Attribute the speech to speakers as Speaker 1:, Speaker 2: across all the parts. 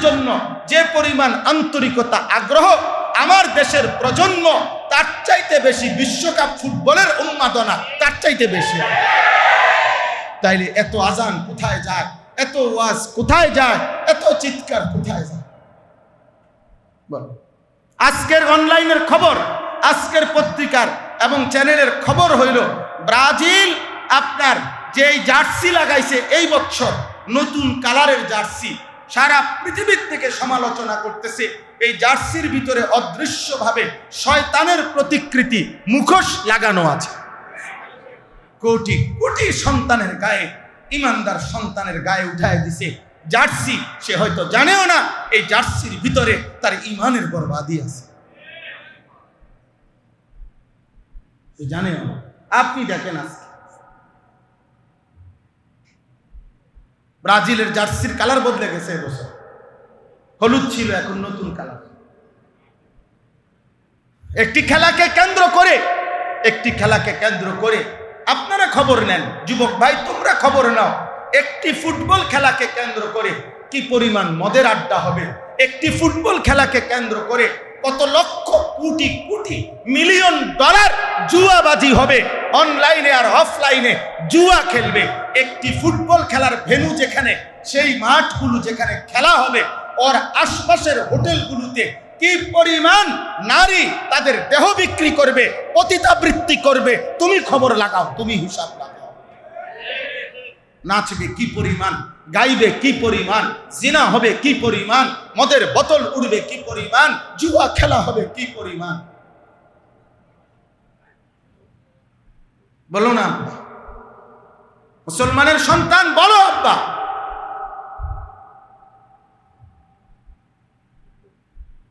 Speaker 1: জন্য যে পরিমাণ আন্তরিকতা আগ্রহ আমার দেশের প্রজন্ম তার চাইতে বেশি বিশ্বকাপ ফুটবলের উন্মাদনা তার চাইতে বেশি। তাইলে এত আজান কোথায় যায়, এত ওয়াজ কোথায় যায়, এত চিৎকার কোথায় যায়? আজকের অনলাইনের খবর, আজকের পত্রিকার এবং চ্যানেলের খবর হইল ব্রাজিল আপনার যেই জার্সি লাগাইছে এই বছর নতুন কালারের জার্সি, সারা পৃথিবীর থেকে সমালোচনা করতেছে। এই জার্সির ভিতরে অদৃশ্যভাবে শয়তানের প্রতিকৃতি মুখোশ লাগানো আছে। কোটি কোটি সন্তানের গায়ে, ইমানদার সন্তানের গায়ে উঠায় দিছে জার্সি। সে হয়তো জানেও না এই জার্সির ভিতরে তার ইমানের বরবাদি আছে, জানেও না। আপনি দেখেন আজকে ব্রাজিলের জার্সির কালার বদলে গেছে। এবছর হলুদ ছিল, এখন নতুন কালার। একটি খেলাকে কেন্দ্র করে আপনারা খবর নেন, যুবক ভাই তোমরা খবর নাও, একটি ফুটবল খেলাকে কেন্দ্র করে কি পরিমাণ মদের আড্ডা হবে, একটি ফুটবল খেলাকে কেন্দ্র করে কত লক্ষ কোটি কোটি মিলিয়ন ডলার জুয়াবাজি হবে, অনলাইনে আর অফলাইনে জুয়া খেলবে। একটি ফুটবল খেলার ভেন্যু যেখানে, সেই মাঠগুলো যেখানে খেলা হবে, ওর আশপাশের হোটেলগুলোতে কি পরিমাণ নারী তাদের দেহ বিক্রি করবে, পতিতাবৃত্তি করবে। তুমি খবর লাগাও, তুমি হিসাব লাগাও। নাচবে কি পরিমাণ, গাইবে কি পরিমাণ, জিনা হবে কি পরিমাণ, মদের বোতল উড়বে কি পরিমাণ, জুয়া খেলা হবে কি পরিমাণ। বলো না আব্বা, মুসলমানের সন্তান বলো আব্বা,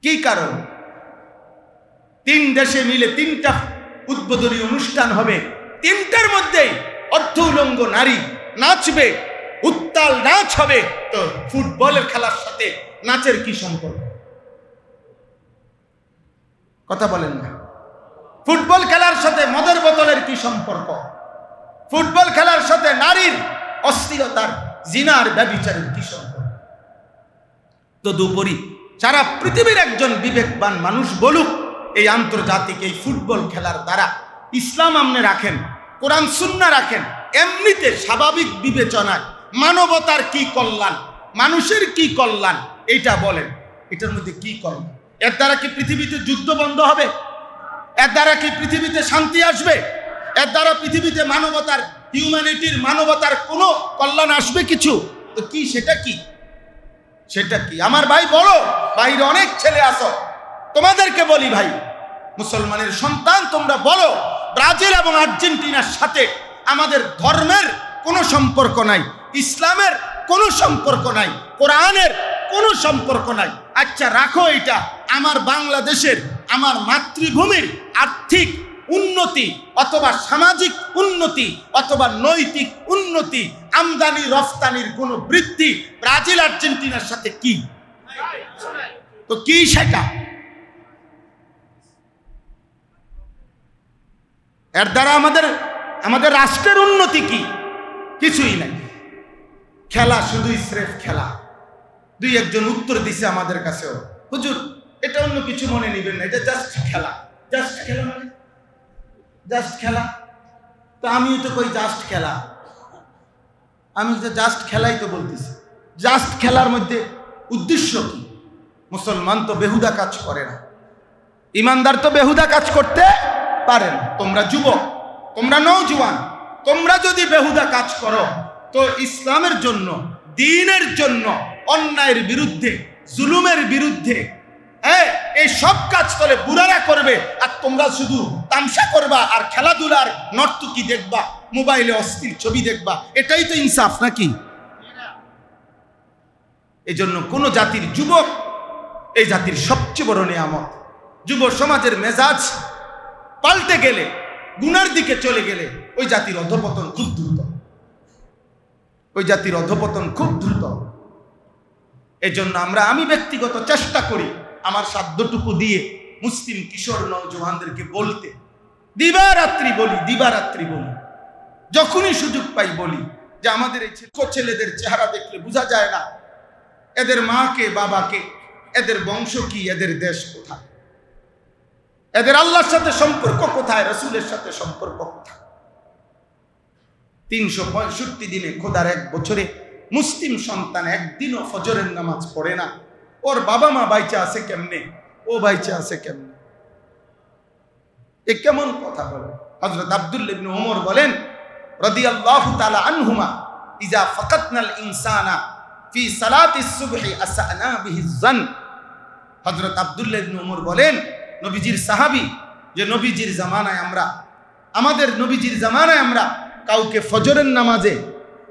Speaker 1: কি কারণ? 3 দেশে মিলে 3টা উদ্বোধনী অনুষ্ঠান হবে, 3টার মধ্যেই অর্ধ উলঙ্গ নারী নাচবে, উত্তাল নাচ হবে। তো ফুটবলের খেলার সাথে নাচের কি সম্পর্ক? কথা বলেন না। ফুটবল খেলার সাথে মদের বোতলের কি সম্পর্ক? ফুটবল খেলার সাথে নারীর অশ্লীলতার, জিনার, ব্যভিচারের কি সম্পর্ক? তদুপরি সারা পৃথিবীর একজন বিবেকবান মানুষ বলুক, এই আন্তর্জাতিক এই ফুটবল খেলার দ্বারা ইসলাম আমনে রাখেন, কোরআন সুন্নাহ রাখেন, এমনিতে স্বাভাবিক বিবেচনায় মানবতার কি কল্যাণ, মানুষের কি কল্যাণ, এইটা বলেন। এটার মধ্যে কি কল্যাণ? এর দ্বারা কি পৃথিবীতে যুদ্ধ বন্ধ হবে? এর দ্বারা কি পৃথিবীতে শান্তি আসবে? এর দ্বারা পৃথিবীতে মানবতার, হিউম্যানিটির, মানবতার কোনো কল্যাণ আসবে কিছু? তো কি সেটা কি? সেটা কি? আমার ভাই বলো, বাইরে অনেক ছেলে আসো, তোমাদেরকে বলি ভাই, মুসলমানের সন্তান তোমরা বলো, ব্রাজিল এবং আর্জেন্টিনার সাথে আমাদের ধর্মের কোনো সম্পর্ক নাই, ইসলামের কোনো সম্পর্ক নাই, কোরআনের কোনো সম্পর্ক নাই। আচ্ছা রাখো এটা, আমার বাংলাদেশের, আমার মাতৃভূমির আর্থিক উন্নতি অথবা সামাজিক উন্নতি অথবা নৈতিক উন্নতি, আমদানি রফতানির কোনো বৃদ্ধি ব্রাজিল আর্জেন্টিনার সাথে কি? তো কি সেটা? এর দ্বারা আমাদের রাষ্ট্রের উন্নতি কি? কিছুই নাই। খেলা শুধুই স্রেফ খেলা। 2-1 উত্তর দিছে আমাদের কাছেও, হুজুর এটা অন্য কিছু মনে নিবেন না, এটা জাস্ট খেলা। জাস্ট খেলা মানে জাস্ট খেলা? তো আমিও তো কই জাস্ট খেলা, আমি তো জাস্ট খেলাই তো বলতেছি। জাস্ট খেলার মধ্যে উদ্দেশ্য কি? মুসলমান তো বেহুদা কাজ করে না, ইমানদার তো বেহুদা কাজ করতে পারে না। তোমরা যুবক, তোমরা নওজোয়ান, তোমরা যদি বেহুদা কাজ করো তো ইসলামের জন্য, দ্বীনের জন্য, অন্যায়ের বিরুদ্ধে, জুলুমের বিরুদ্ধে, এই সব কাজ তলে বুড়ারা করবে, আর তোমরা শুধু তামসা করবা আর খেলাধুলার নর্তকী দেখবা, মোবাইলে অস্থির ছবি দেখবা। এটাই তো ইনসাফ নাকি? এই জন্য কোন জাতির যুবক এই জাতির সবচেয়ে বড় নিয়ামত। যুব সমাজের মেজাজ পাল্টে গেলে, গুনার দিকে চলে গেলে ওই জাতির অধঃপতন খুব দ্রুত, ওই জাতির অধঃপতন খুব দ্রুত। এজন্য আমি ব্যক্তিগত চেষ্টা করি আমার সাধ্যটুকু দিয়ে মুসলিম কিশোর নওজোয়ানদেরকে বলতে, দিবারাত্রি বলি, যখনই সুযোগ পাই বলি যে আমাদের এই ছেলেদের চেহারা দেখলে বোঝা যায় না এদের মাকে বাবাকে, এদের বংশ কি, এদের দেশ কোথায়, এদের আল্লাহর সাথে সম্পর্ক কোথায়, রসুলের সাথে সম্পর্ক কোথায়? 365 দিনে খোদার এক বছরে মুসলিম সন্তান একদিনও ফজরের নামাজ পড়ে না। ওর বাবা মা বাইচা আছে কেমনে, ও বাইচা আছে কেমনে? এ কেমন কথা বলে? হযরত আব্দুল্লাহ ইবনে ওমর বলেন রাদিয়াল্লাহু তাআলা আনহুমা, ইজা ফাকাতনাল ইনসানা ফি সালাতিস সুবহি আসানা বিহিজ জান। হযরত আব্দুল্লাহ ইবনে ওমর বলেন, নবীজির সাহাবী, যে নবীজির জামানায় আমরা, আমাদের নবীজির জামানায় আমরা কাউকে ফজরের নামাজে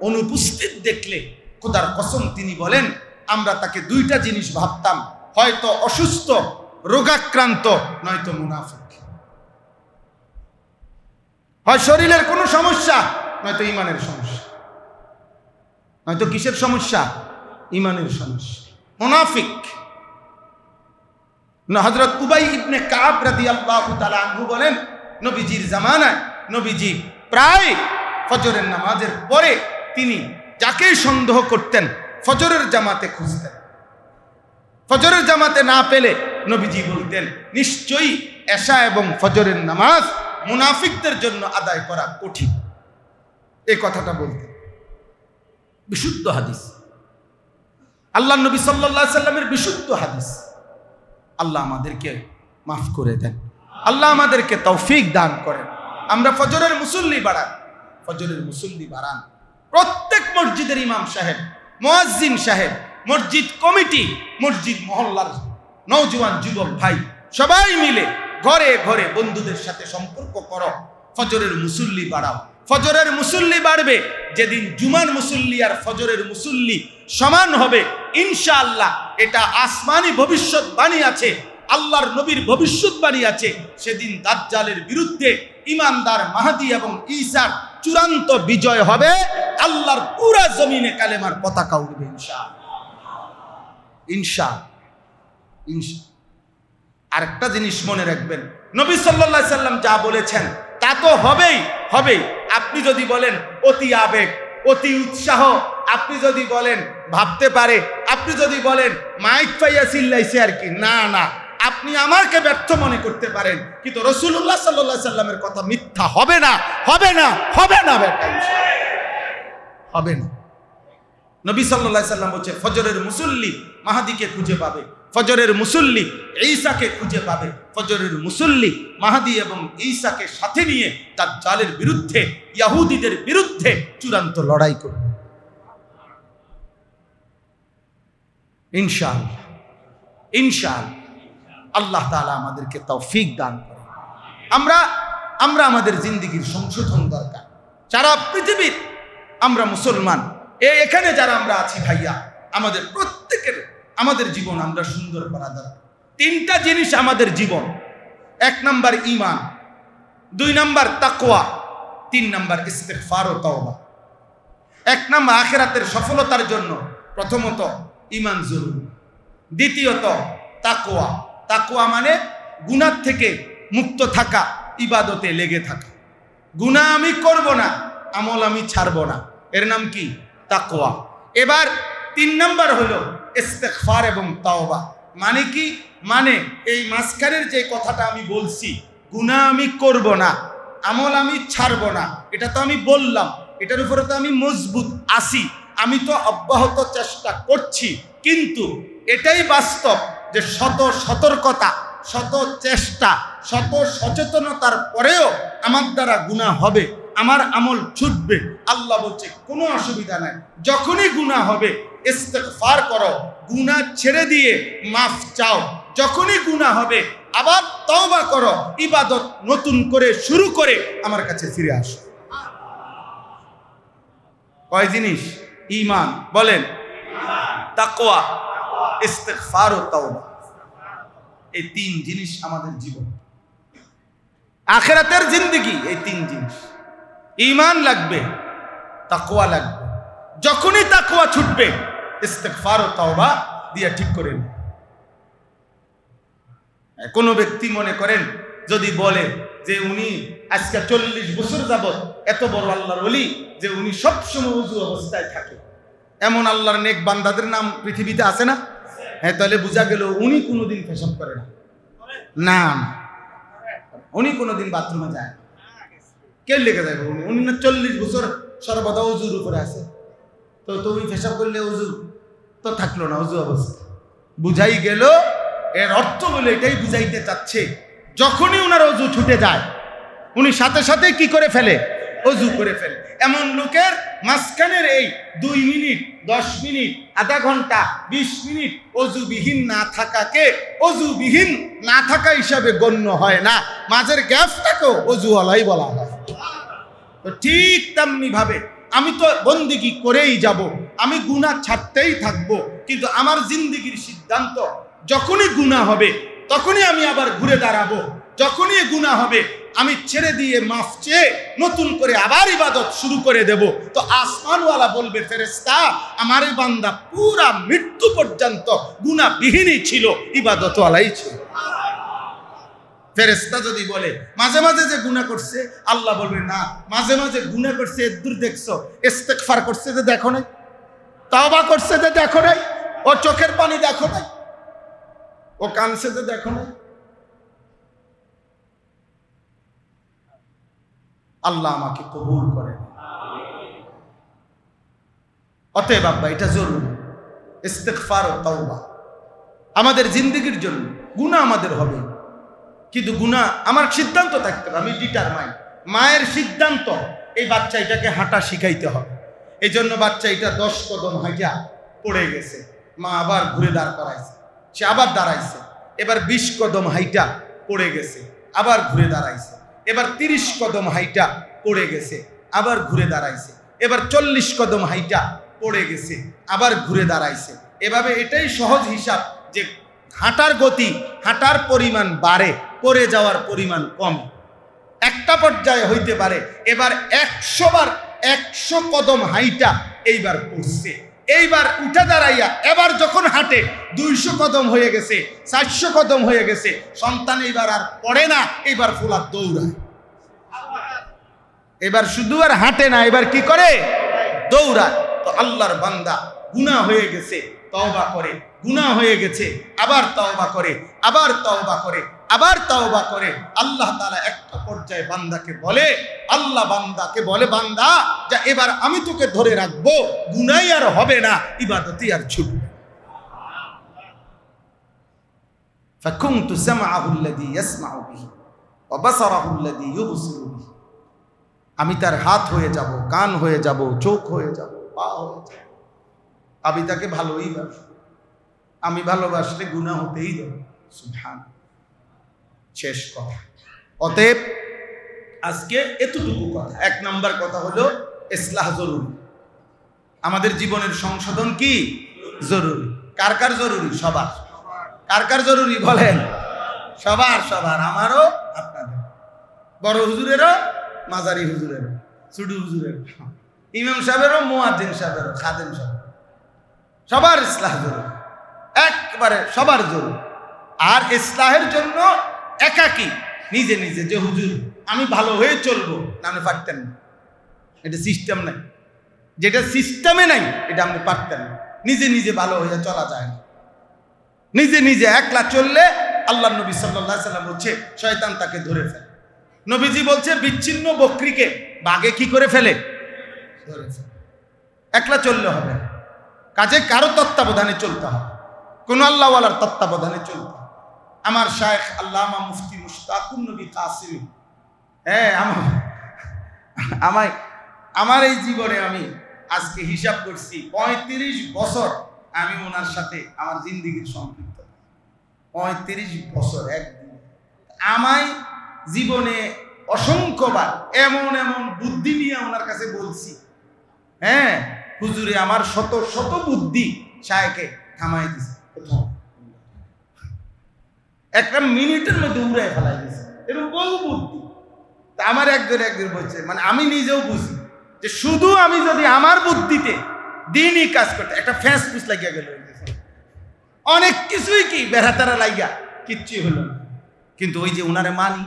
Speaker 1: অনুপস্থিত দেখলে খোদার কসম তিনি বলেন আমরা তাকে দুইটা জিনিস ভাবতাম, হয়তো অসুস্থ রোগাক্রান্ত, নয়তো মুনাফিক। হয় শরীরের কোনো সমস্যা, নয়তো ইমানের সমস্যা। নয়তো কিসের সমস্যা? ইমানের সমস্যা, মুনাফিক। হযরত উবাই ইবনে কাব রাদিয়াল্লাহু তাআলা আনহু বলেন, নবীজির জামানায় নবীজি প্রায় ফজরের নামাজের পরে তিনি যাকেই সন্দেহ করতেন ফজরের জামাতে খুঁজতেন। ফজরের জামাতে না পেলে নবীজি বলতেন, নিশ্চয়ই এশা এবং ফজরের নামাজ মুনাফিকদের জন্য আদায় করা কঠিন। এই কথাটা বলতেন। বিশুদ্ধ হাদিস, আল্লাহ নবী সাল্লাল্লাহু আলাইহি সাল্লামের বিশুদ্ধ হাদিস। আল্লাহ আমাদেরকে মাফ করে দেন, আল্লাহ আমাদেরকে তৌফিক দান করেন। আমরা ফজরের মুসল্লি বাড়ান, ফজরের মুসল্লি বাড়ান। প্রত্যেক মসজিদের ইমাম সাহেব, মুয়াজ্জিন সাহেব, মসজিদ কমিটি, মসজিদ মহল্লার নওজোয়ান যুবক ভাই সবাই মিলে ঘরে ঘরে বন্ধুদের সাথে সম্পর্ক করো, ফজরের মুসল্লি বাড়াও। ফজরের মুসল্লি বাড়বে যেদিন জুমার মুসল্লি আর ফজরের মুসল্লি সমান হবে ইনশাআল্লাহ। এটা আসমানি ভবিষ্যৎবাণী আছে, আল্লাহর নবীর ভবিষ্যৎবাণী আছে। সেদিন দাজ্জালের বিরুদ্ধে ইমানদার মাহদী এবং ঈসার চূড়ান্ত বিজয় হবে। আল্লাহর পুরা জমিনে কালেমার পতাকা উঠবে ইনশাআল্লাহ, ইনশাআল্লাহ, ইনশাআল্লাহ। আরেকটা জিনিস মনে রাখবেন, নবী সাল্লাল্লাহু আলাইহি সাল্লাম যা বলেছেন তা তো হবেই হবে। আপনি যদি বলেন অতি আবেগ, অতি উৎসাহ, আপনি যদি বলেন ভাবতে পারে, আপনি যদি বলেন মাইক পাইয়া চিল্লাইছে আর কি, না না, আপনি আমাকে ব্যর্থ মনে করতে পারেন, কিন্তু রাসূলুল্লাহ সাল্লাল্লাহু আলাইহি সাল্লামের কথা মিথ্যা হবে না, হবে না, হবে না, বেটা হবে না। নবী সাল্লাল্লাহু আলাইহি সাল্লাম বলছে, ফজরের মুসল্লি মাহদীকে খুঁজে পাবে, ফজরের মুসল্লি ঈসাকে খুঁজে পাবে, ফজরের মুসল্লি মাহদী এবং ঈসাকে সাথে নিয়ে দাজ্জালের বিরুদ্ধে, ইহুদিদের বিরুদ্ধে চূড়ান্ত লড়াই করবে ইনশাআল্লাহ, ইনশাআল্লাহ। আল্লাহ তাআলা আমাদেরকে তৌফিক দান করেন। আমরা আমাদের জিন্দেগির সংশোধন দরকার। সারা পৃথিবীর আমরা মুসলমান, এখানে যারা আমরা আছি ভাইয়া, আমাদের প্রত্যেকের আমাদের জীবন আমরা সুন্দর করা দরকার। 3টা জিনিস আমাদের জীবন: 1 নাম্বার ঈমান, 2 নাম্বার তাকওয়া, 3 নাম্বার ইস্তিগফার ও তওবা। 1 নাম্বার আখিরাতের সফলতার জন্য প্রথমত ঈমান জরুরি, দ্বিতীয়ত তাকওয়া। তাকওয়া মানে গুনাহ থেকে মুক্ত থাকা, ইবাদতে লেগে থাকা। গুনাহ আমি করব না, আমল আমি ছাড়ব না, এর নাম কি? তাকওয়া। এবার 3 নাম্বার হলো ইস্তিগফার এবং তওবা। মানে কি? মানে এই মাঝখানের যে কথাটা আমি বলছি, গুনাহ আমি করব না, আমল আমি ছাড়ব না, এটা তো আমি বললাম, এটার উপরে তো আমি মজবুত আছি, আমি তো অব্যাহত চেষ্টা করছি, কিন্তু এটাই বাস্তব যে শত সতর্কতা, শত চেষ্টা, শত সচেতনতার পরেও আমার দ্বারা গুনাহ হবে, আমার আমল ছুটবে। আল্লাহ বলছে কোনো অসুবিধা নাই, যখনই গুনাহ হবে ইস্তিগফার করো, গুনাহ ছেড়ে দিয়ে মাফ চাও। যখনই গুনাহ হবে আবার তওবা করো, ইবাদত নতুন করে শুরু করে আমার কাছে ফিরে আসো। কয় জিনিস? ঈমান বলেন, তাকওয়া, ইস্তিগফার ও তওবা। এই 3 জিনিস আমাদের জীবন, আখিরাতের জিন্দেগি। এই 3 জিনিস, ঈমান লাগবে, তাকওয়া লাগবে। যখনই তাকওয়া ছুটবে ইস্তিগফার ও তওবা দিয়ে ঠিক করে নিন। কোনো ব্যক্তি মনে করেন যদি বলে যে উনি আজকে 40 বছর যাবত এত বড় আল্লাহর ওলি যে উনি সবসময় ওযু অবস্থায় থাকে, এমন আল্লাহর নেক বান্দাদের নাম পৃথিবীতে আছে না? হ্যাঁ, তাহলে বোঝা গেল উনি কোনোদিন পেশাব করে না। না, উনি কোনোদিন বাথরুমে যায় না। কে লেগে যাবে? উনি না 40 বছর সর্বদা অজুর উপরে আছে। তো তুমি পেশাব করলে অজু তো থাকলো না, অজু অবস্থা। বুঝাই গেল, এর অর্থ হলো এটাই বুঝাইতে চাচ্ছে, যখনই ওনার অজু ছুটে যায় উনি সাথে সাথে কি করে ফেলে? অজু করে ফেলে। এমন লোকের মাঝখানের এই 2 মিনিট, 10 মিনিট, আধা ঘন্টা, 20 মিনিট অজুবিহীন না থাকাকে অজুবিহীন না থাকা হিসাবে গণ্য হয় না, মাঝের গ্যাপটাকেও অজুওয়ালাই বলা হয়। তো ঠিক তেমনি ভাবে আমি তো বন্দেগী করেই যাব, আমি গুনাহ ছাড়তেই থাকবো, কিন্তু আমার জিন্দেগির সিদ্ধান্ত যখনই গুনাহ হবে তখনই আমি আবার ঘুরে দাঁড়াবো। যখনই গুনাহ হবে আমি ছেড়ে দিয়ে মাফ চেয়ে নতুন করে আবার ইবাদত শুরু করে দেব। তো আসমানওয়ালা বলবে, ফেরেশতা আমার এই বান্দা পুরা মৃত্যু পর্যন্ত গুনাহবিহীনই ছিল, ইবাদতওয়ালাই ছিল। ফেরেশতা যদি বলে মাঝে মাঝে যে গুনাহ করছে, আল্লাহ বলবে না, মাঝে মাঝে গুনাহ করছে এদূর দেখছো, ইস্তেগফার করছে যে দেখো নাই, তওবা করছে যে দেখো নাই, ও চোখের পানি দেখো নাই, ও কানছে যে দেখো নাই। আল্লাহ আমাকে কবুল করেন। অতএব আব্বা, এটা জরুরি, ইস্তেগফার ও তাওবা আমাদের জিন্দেগির জন্য। গুনাহ আমাদের হবে, কিন্তু গুনাহ আমার সিদ্ধান্ত থাকতে হবে, আমি ডিটারমাইন। মায়ের সিদ্ধান্ত এই বাচ্চাটাকে হাঁটা শিখাইতে হবে। এই জন্য বাচ্চাটা 10 কদম হাঁটা পড়ে গেছে, মা আবার ঘুরে দাঁড় করাইছে, সে আবার দাঁড়াইছে। এবার 20 কদম হাইটা পড়ে গেছে, আবার ঘুরে দাঁড়াইছে। এবার 30 কদম হাইটা পড়ে গেছে, আবার ঘুরে দাঁড়াইছে। এবার 40 কদম হাইটা পড়ে গেছে, আবার ঘুরে দাঁড়াইছে। এভাবে এটাই সহজ হিসাব যে হাঁটার গতি, হাঁটার পরিমাণ বাড়ে, পড়ে যাওয়ার পরিমাণ কমে। একটা পর্যায়ে হইতে পারে এবার 100 বার 100 কদম হাইটা এইবার পড়ছে, এইবার উঠে দাঁড়াইয়া এবার যখন হাঁটে 200 কদম হয়ে গেছে, 400 কদম হয়ে গেছে, সন্তান এইবার আর পড়ে না, এইবার ফুলা দৌড়ায়। এবার শুধু আর হাঁটে না, এবার কি করে? দৌড়ায়। তো আল্লাহর বান্দা গুনাহ হয়ে গেছে, তওবা করে, গুনাহ হয়ে গেছে, আবার তওবা করে, আবার তওবা করে, আবার তওবা করে। আল্লাহ তাআলা একটা পর্যায়ে বান্দাকে বলে, আল্লাহ বান্দাকে বলে, বান্দা যা, এবার আমি তোকে ধরে রাখবো, গুনাহই আর হবে না, ইবাদতই আর ছুটবে। ফাকুনতু সামআহু আল্লাযী ইয়াসমাউ বিহি ওয়া বাসারাহু আল্লাযী ইউবসিরু বিহি। আমি তার হাত হয়ে যাব, কান হয়ে যাব, চোখ হয়ে যাব, পা হয়ে যাব। আমি তাকে ভালোই বাসি, আমি ভালোবাসলে গুনাহ হতেই দেব। সুবহান। শেষ কথা। অতএব আজকে এতটুকু কথা। 1 নাম্বার কথা হলো ইসলাহ জরুরি, আমাদের জীবনের সংশোধন কি জরুরি। কার কার জরুরি? সবার। কার কার জরুরি বলেন? সবার সবার, আমারও আপনাদের, বড় হুজুরেরও, মাজারি হুজুরেরও, ছোট হুজুরেরও, ইমাম সাহেবেরও, মুয়াজ্জিন সাহেবেরও, খাদেম সাহেব, সবার ইসলাহ জরুরি, একবারে সবার জরুরি। আর ইসলাহের জন্য একাকী নিজে নিজে যে হুজুর আমি ভালো হয়ে চলবো, না, আপনি পারতেন না। এটা সিস্টেম নাই, যেটা সিস্টেমে নাই এটা আপনি পারতেন না। নিজে নিজে ভালো হয়ে চলা যায় না। নিজে নিজে একলা চললে আল্লাহ নবী সাল্লাল্লাহু আলাইহি সাল্লাম বলছে শয়তান তাকে ধরে ফেলে। নবীজি বলছে বিচ্ছিন্ন বকরিকে বাঘে কি করে ফেলে? ধরে ফেলে। একলা চললে হবে না, কাজে কারো তত্ত্বাবধানে চলতে হবে, কোন আল্লাহওয়ালার তত্ত্বাবধানে চলতে হবে। আমার শায়েখ আল্লামা মুফতি মুশতাকুন নবী কাসিমি, হ্যাঁ, আমার এই জীবনে আমি আজকে হিসাব করছি 35 বছর আমি ওনার সাথে আমার জিন্দেগির সম্পৃক্ত। 35 বছর একদিন। আমায় জীবনে অসংখ্যবার এমন এমন বুদ্ধি নিয়ে ওনার কাছে বলছি, হ্যাঁ হুজুরে আমার শত শত বুদ্ধি শায়েখে থামাই দিছে, একটা মিনিটের মধ্যে উড়াই ফেলাই দিছে, এরকম বহু বুদ্ধি। তা আমার একজন বলছে, মানে আমি নিজেও বুঝি যে শুধু আমি যদি আমার বুদ্ধিতে দিনই কাজ করতে, একটা ফ্যাঁস ফুস লাগিয়া গেল, অনেক কিছুই কি বেড়াতারা লাগিয়া কিচ্ছুই হলো না। কিন্তু ওই যে উনারে মানি,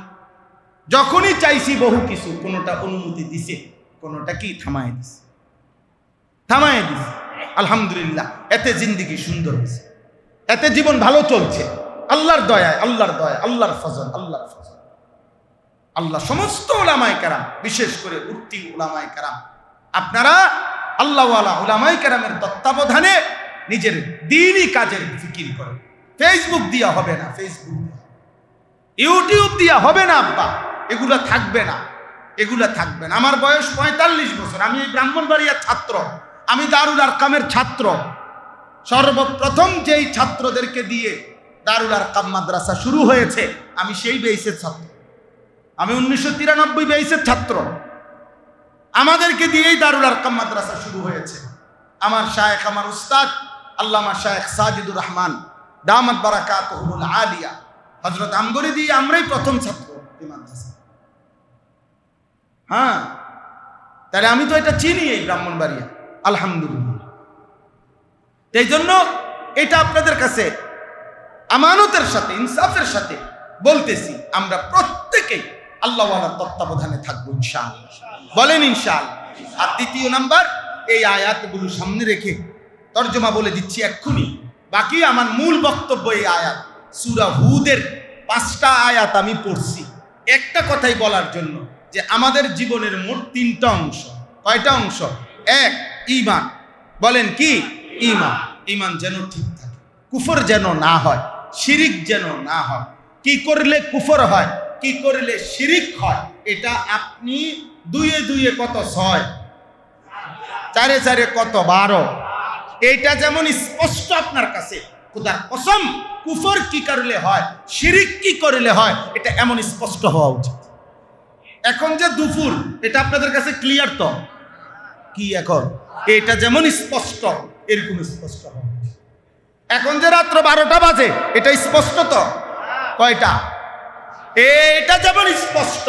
Speaker 1: যখনই চাইছি বহু কিছু, কোনোটা অনুমতি দিছে, কোনোটা কি থামায় দিছে। আলহামদুলিল্লাহ, এতে জিন্দেগি সুন্দর হয়েছে, এতে জীবন ভালো চলছে। আল্লাহর দয়ায়, আল্লাহর দয়া, আল্লাহর ফজল, আল্লাহর ফজল। আল্লাহ সমস্ত উলামায়ে কেরাম, বিশেষ করে উঠতি উলামায়ে কেরাম, আপনারা আল্লাহওয়ালা উলামায়ে কেরামের তত্ত্বাবধানে নিজের দ্বীনি কাজের ফিকির করেন। ফেসবুক দিয়া হবে না, ফেসবুক ইউটিউব দিয়া হবে না আব্বা, এগুলা থাকবে না, এগুলা থাকবে না। আমার বয়স 45 বছর, আমি এই ব্রাহ্মণবাড়িয়ার ছাত্র, আমি দারুল আরকামের ছাত্র। সর্বপ্রথম যেই ছাত্রদেরকে দিয়ে দারুল আরকাম মাদ্রাসা শুরু হয়েছে, আমি সেই বেইসের ছাত্র। আমি 1993 বেইসের ছাত্র। আমাদেরকে দিয়েই দারুল আরকাম মাদ্রাসা শুরু হয়েছে। আমার শায়েখ, আমার উস্তাদ আল্লামা শায়েখ সাজিদুর রহমান দামাত বারাকাতুহুল আলিয়া হযরত আমগরে দিয়ে আমরাই প্রথম ছাত্র এই মাদ্রাসা। হ্যাঁ, তাহলে আমি তো এটা চিনি এই ব্রাহ্মণবাড়িয়া, আলহামদুলিল্লাহ। এই জন্য এটা আপনাদের কাছে আমানতের সাথে, ইনসাফের সাথে বলতেছি, আমরা প্রত্যেকেই আল্লাহওয়ালার তত্ত্বাবধানে থাকবো ইনশাআল্লাহ। বলেন ইনশাআল্লাহ। আর দ্বিতীয় নাম্বার, এই আয়াতগুলো সামনে রেখে তর্জমা বলে দিচ্ছি এক্ষুনি। বাকি আমার মূল বক্তব্য এই আয়াত, সূরা হুদের 5টা আয়াত আমি পড়ছি একটা কথাই বলার জন্য, যে আমাদের জীবনের মোট 3টা অংশ। কয়টা অংশ? 1, ঈমান। বলেন কি? ঈমান। ঈমান যেন ঠিক থাকে, কুফর যেন না হয়, শিরিক যেন না হয়। কি করলে কুফর হয়, কি করলে শিরিক হয়, এটা আপনি 2 2 কত 6, 4 4 কত 12, এইটা যেমন স্পষ্ট আপনার কাছে, খোদার কসম কুফর কি করলে হয়, শিরিক কি করলে হয়, এটা এমন স্পষ্ট হওয়া উচিত। এখন যে দুপুর, এটা আপনাদের কাছে ক্লিয়ার তো? কি এখন এটা যেমন স্পষ্ট, এরকম স্পষ্ট হওয়া উচিত। এখন যে রাত্র 12টা বাজে, এটা স্পষ্ট তো? কয়টা? এটা যেমন স্পষ্ট,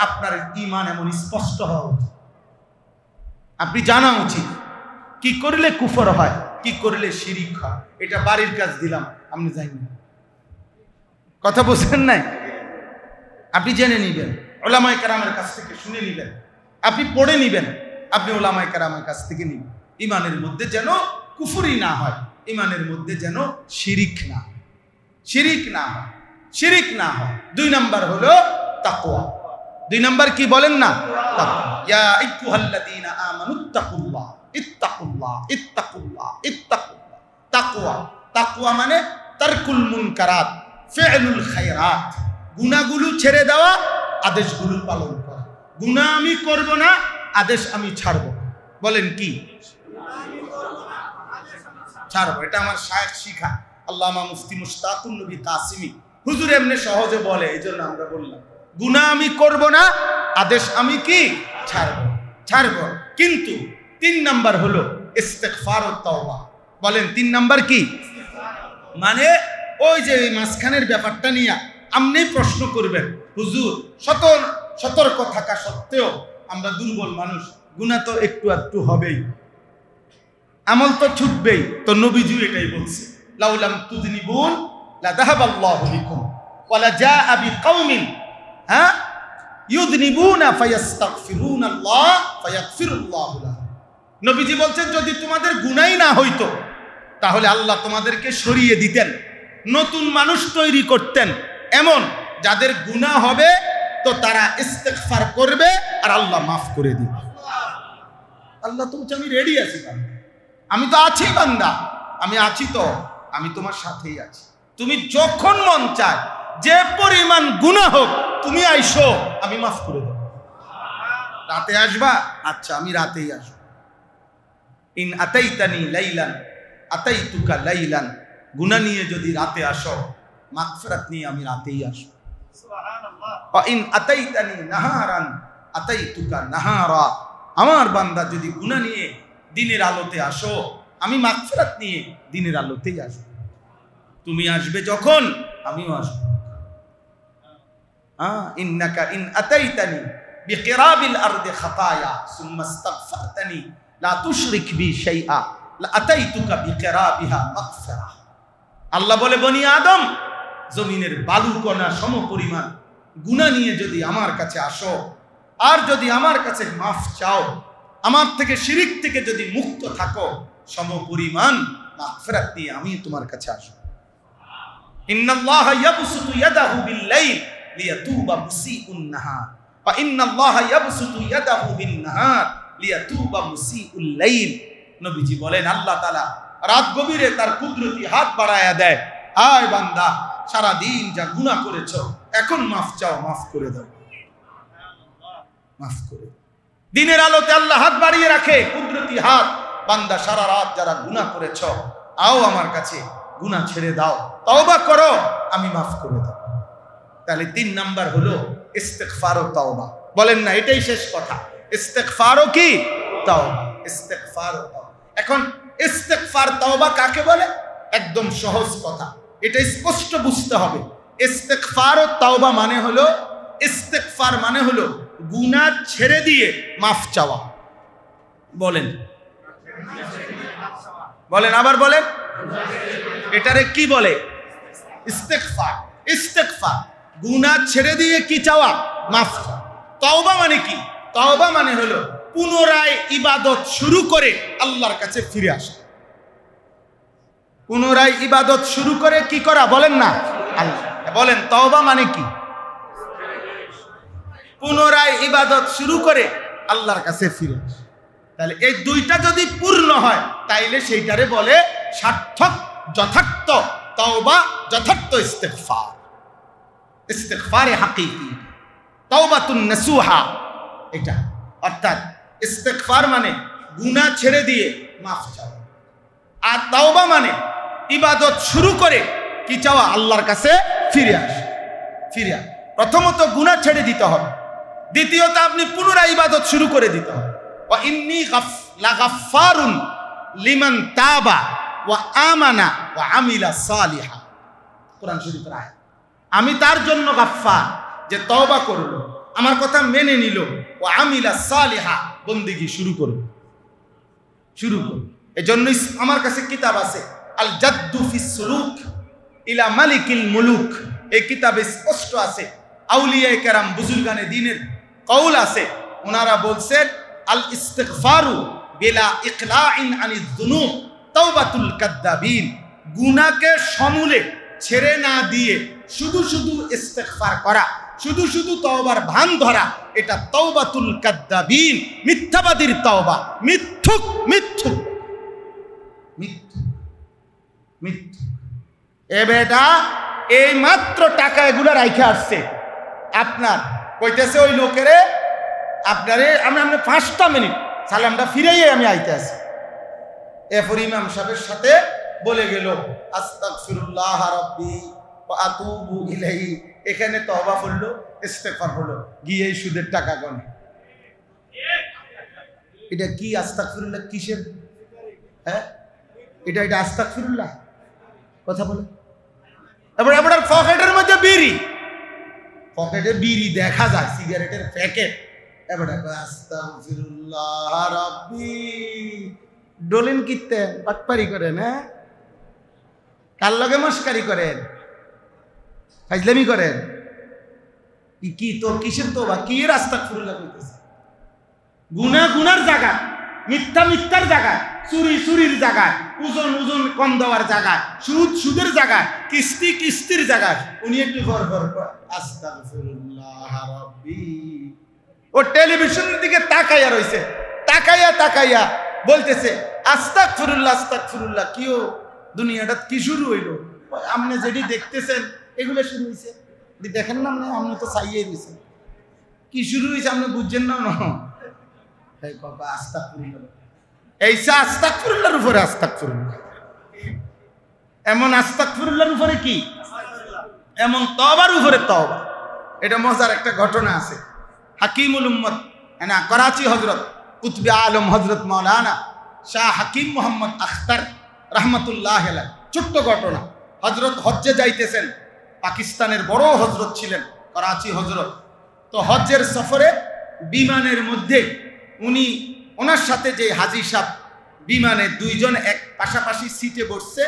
Speaker 1: আপনার ঈমান এমন স্পষ্ট হওয়া উচিত। আপনি জানা উচিত কি করলে কুফর হয়, কি করলে শিরিক হয়। এটা বাড়ির কাজ দিলাম, আপনি জানেন, কথা বুঝেন নাই? আপনি জেনে নিবেন, উলামায়ে কেরামের কাছ থেকে শুনে নিবেন, আপনি পড়ে নিবেন, আপনি উলামায়ে কেরামের কাছ থেকে নিবেন। ঈমানের মধ্যে যেন কুফরি না হয়, ঈমানের মধ্যে যেন শিরিক না হয়, শিরিক না হয়, শিরিক না হয়। 2 নাম্বার হলো তাকওয়া। 2 নাম্বার কি বলেন না? তাকওয়া। ইয়া আইয়ুহাল্লাযীনা আমানুত্তাকুল্লাহ, ইত্তাকুল্লাহ, ইত্তাকুল্লাহ, ইত্তাকুল্লাহ। তাকওয়া, তাকওয়া মানে তারকুল মুনকারাত, ফি'লুল খায়রাত। গুনাহগুলো ছেড়ে দেওয়া, আদেশগুলো পালন করা। গুনাহ আমি করব না, আদেশ আমি ছাড়ব। বলেন কি? ছাড়ব। এটা আমার শায়েখ শিখা আল্লামা মুফতি মুশতাকুন নবী কাসিমি হুজুর এমনি সহজে বলে, এই জন্য আমরা বললাম গুনাহ আমি করব না, আদেশ আমি কি ছাড়ব, ছাড়ব। কিন্তু 3 নাম্বার হলো ইস্তিগফার ও তাওবা। বলেন 3 নাম্বার কি? মানে ওই যে মাঝখানের ব্যাপারটা নিয়ে আপনি প্রশ্ন করবেন, হুজুর সতর্ক থাকা সত্ত্বেও আমরা দুর্বল মানুষ, গুনাহ তো একটু একটু হবেই, আমল তো ছুটবেই। তো নবীজি এটাই বলছে, লাউলাম তুযনিবুন লা যাহাবাল্লাহু বিকুম ওয়া লা জাআ বিকাউমিন ইউযনিবুনা ফায়াস্তাগফিরুনাল্লাহ ফায়াগফিরুল্লাহু লাহুম। নবীজি বলছেন, যদি তোমাদের গুনাহই না হইতো, তাহলে আল্লাহ তোমাদেরকে সরিয়ে দিতেন, নতুন মানুষ তৈরি করতেন, এমন যাদের গুনাহ হবে তো তারা ইস্তিগফার করবে আর আল্লাহ মাফ করে দিবে। আল্লাহ তো বলছে, আমি রেডি আছি বান্দা, আমি তো আছি বান্দা, আমি আছি তো, আমি তোমার সাথেই আছি। তুমি যখন মন চায় যে পরিমাণ গুনাহ হোক, তুমি আইসো, আমি মাফ করে দেব। রাতে আসবা? আচ্ছা, আমি রাতেই আসবো। ইন আতাইতানি লাইলান আতাইতুকা লাইলান। গুনাহ নিয়ে যদি রাতে আসো, মাগফিরাত নিয়ে আমি রাতেই আসবো। সুবহানাল্লাহ। ওয়া ইন আতাইতানি নাহারান আতাইতুকা নাহারা। আমার বান্দা যদি গুনাহ নিয়ে দিনের আলোতে আসো, আমি মাগফিরাত নিয়ে দিনের আলোতেই আসবো। তুমি আসবে যখন, আমিও আসবো। ইন্নাকা ইন আতাইতানি বিকিরাবিল আরদি খাতায়া সুম্মা ইস্তাগফারতানি লা তুশরিক বি শাইআ লা আতাইতুকা বিকিরাবিহা মাগফিরাহ। আল্লাহ বলে, বনি আদম, জমিনের বালুকণা সমপরিমাণ গুনাহ নিয়ে যদি আমার কাছে আসো, আর যদি আমার কাছে মাফ চাও, আমার থেকে শিরিক থেকে যদি মুক্ত থাকো, সমপরিমাণ মাগফিরাত দিয়ে আমি তোমার কাছে আসব। ইন্নাল্লাহা ইয়াবসুতু ইয়াদাহু বিল-লাইল লিয়াতুবা মুসিউন নাহার ওয়া ইন্নাল্লাহা ইয়াবসুতু ইয়াদাহু বিন-নাহার লিয়াতুবা মুসিউল লাইল। নবীজি বলেন আল্লাহ তাআলা রাত গভীরে তার কুদরতি হাত বাড়ায়া দেয়, আয় বান্দা সারা দিন যা গুনাহ করেছো এখন মাফ চাও, মাফ করে দাও, মাফ করে। দিনের আলোতে আল্লাহ হাত বাড়িয়ে রাখে, কুদরতি হাত, বান্দা সারা রাত যারা গুনাহ করেছো আও আমার কাছে, গুনাহ ছেড়ে দাও, তওবা করো, আমি মাফ করে দাও। তাহলে 3 নাম্বার হলো ইস্তিগফার ও তওবা। বলেন না এটাই শেষ কথা, ইস্তিগফার ও কি তওবা, ইস্তিগফার ও তওবা। এখন ইস্তিগফার তওবা কাকে বলে? একদম সহজ কথা, এটা স্পষ্ট বুঝতে হবে। ইস্তিগফার ও তওবা মানে হলো, ইস্তিগফার মানে হলো গুনাহ ছেড়ে দিয়ে মাফ চাওয়া। বলেন বলেন আবার বলেন, এটারে কি বলে? ইস্তিগফার। ইস্তিগফার গুনাহ ছেড়ে দিয়ে কি চাওয়া? মাফ চাওয়া। তওবা মানে কি? তওবা মানে হলো পুনরায় ইবাদত শুরু করে আল্লাহর কাছে ফিরে আসা। পুনরায় ইবাদত শুরু করে কি করা? বলেন না আল্লাহ। বলেন তওবা মানে কি? পুনরায় ইবাদত শুরু করে আল্লাহর কাছে ফিরে আসা। তাহলে এই দুইটা যদি পূর্ণ হয় তাইলে সেইটারে বলে সার্থক, যথার্থ তওবা, যথার্থ ইস্তিগফার। ইস্তিগফারে হাকিকি, তাওবাতুন নাসুহা, এটা অর্থাৎ ইস্তিগফার মানে গুনাহ ছেড়ে দিয়ে মাফ চাওয়া, আর তাওবা মানে ইবাদত শুরু করে কি চাওয়া? আল্লাহর কাছে ফিরে আসা। ফিরে আসা প্রথমত গুনাহ ছেড়ে দিতে হবে, দ্বিতীয়ত আপনি পুনরায় ইবাদত শুরু করে দিতে হবে। ওয়া ইন্নী লাগাফফারুন লিমান তাবা ওয়া আমানা ওয়া আমিলা সালিহা, কোরআন শরীফের আয়াত। আমি তার জন্য গাফফার, যে তওবা করলো, আমার কথা মেনে নিল, ওয়া আমিলা সালিহা, বন্দেগী শুরু করলো, শুরু করলো। এজন্যই আমার কাছে কিতাব আছে আল জাদ্দু ফিস সুলুক ইলা মালিকিল মুলুক, এই কিতাবে স্পষ্ট আছে আউলিয়ায়ে কেরাম বুজুর্গানে দ্বীনের কওল আছে, ওনারা বলছেন আল ইস্তিগফারু বিলা ইকলাইন আনিজ যুনুব তাওবাতুল কাদ্দাবিন। গুনাহকে সমূলে ছেড়ে না দিয়ে শুধু শুধু ইস্তিগফার করা, শুধু শুধু তওবার ভান ধরা, এটা তাওবাতুল কাদ্দাবিন, মিথ্যাবাদীর তওবা, মিথ্যুক, মিথ্যুক, মিথ্যুক, মিথ্যুক। এ বেটা এই মাত্র টাকা এগুলা রাইখে আসছে, আপনার কইতেছে ওই লোকেরে আপনারে আমি 5টা মিনিট সালামটা ফিরাইয়ে আমি আইতে আসি। এরপর ইমাম সাহেবের সাথে বলে গেল আস্তাগফিরুল্লাহ রাব্বি ওয়া আতুবু ইলাইহি, এখানে তওবা করলো, ইস্তিগফার হলো, গিয়ে সুদের টাকা গনে। এটা কি আস্তাগফিরুল্লাহ? কিসের? হ্যাঁ, এটা আস্তাগফিরুল্লাহ কথা বলে। এবার আপনার পকেটের মধ্যে বিড়ি, পকেটে বিড়ি দেখা যায়, সিগারেটের প্যাকেট। এবার আস্তাগফিরুল্লাহ রাব্বি ডলেন কিতে পাটপারি করেন, হ্যাঁ, কার লগে মস্কারি করেন, ফাজলামি করেন, কি তো কিসের তোবা, কি এর আস্তাগফিরুল্লাহ কইতেছে? গুনাহ গুনার জায়গা, মিথ্যা মিথ্যার জায়গায়, চুরি চুরির জায়গায়, ওজন ওজন কম দেওয়ার জায়গায়, সুদ সুদের জায়গায়, কিস্তি কিস্তির জায়গায় উনি একটু ভর ভর আস্তাগফিরুল্লাহ রাব্বি। ও টেলিভিশনের দিকে তাকাইয়া রইছে, তাকাইয়া তাকাইয়া বলতেছে আস্তাগফিরুল্লাহ আস্তাগফিরুল্লাহ। কিও দুনিয়াটা কি শুরু হইল? আপনি যেটি দেখতেছেন এগুলো শুরু হয়েছে, দেখেন না আপনি তো চাইয়ে দিয়েছেন, কি শুরু হয়েছে আপনি বুঝছেন না? আস্তাগফিরুল্লাহ, এইসা আস্তাগফিরুল্লাহর উপরে আস্তাগফিরুল্লাহ, এমন আস্তাগফিরুল্লাহর উপরে কি, এমন তওবার উপরে তওবা। এটা মজার একটা ঘটনা আছে, হাকিমুল উম্মত না করাচি হজরত কুতবে আলম হজরত মাওলানা শাহ হাকিম মোহাম্মদ আখতার রহমতুল্লাহ আলাইহি, ছোট্ট ঘটনা। হজরত হজ্জে যাইতেছেন, পাকিস্তানের বড় হজরত ছিলেন করাচি হজরত। তো হজ্জের সফরে বিমানের মধ্যে উনি, ওনার সাথে যে হাজি সাহেব, বিমানে 2 জন এক পাশাপাশি সিটে বসছে,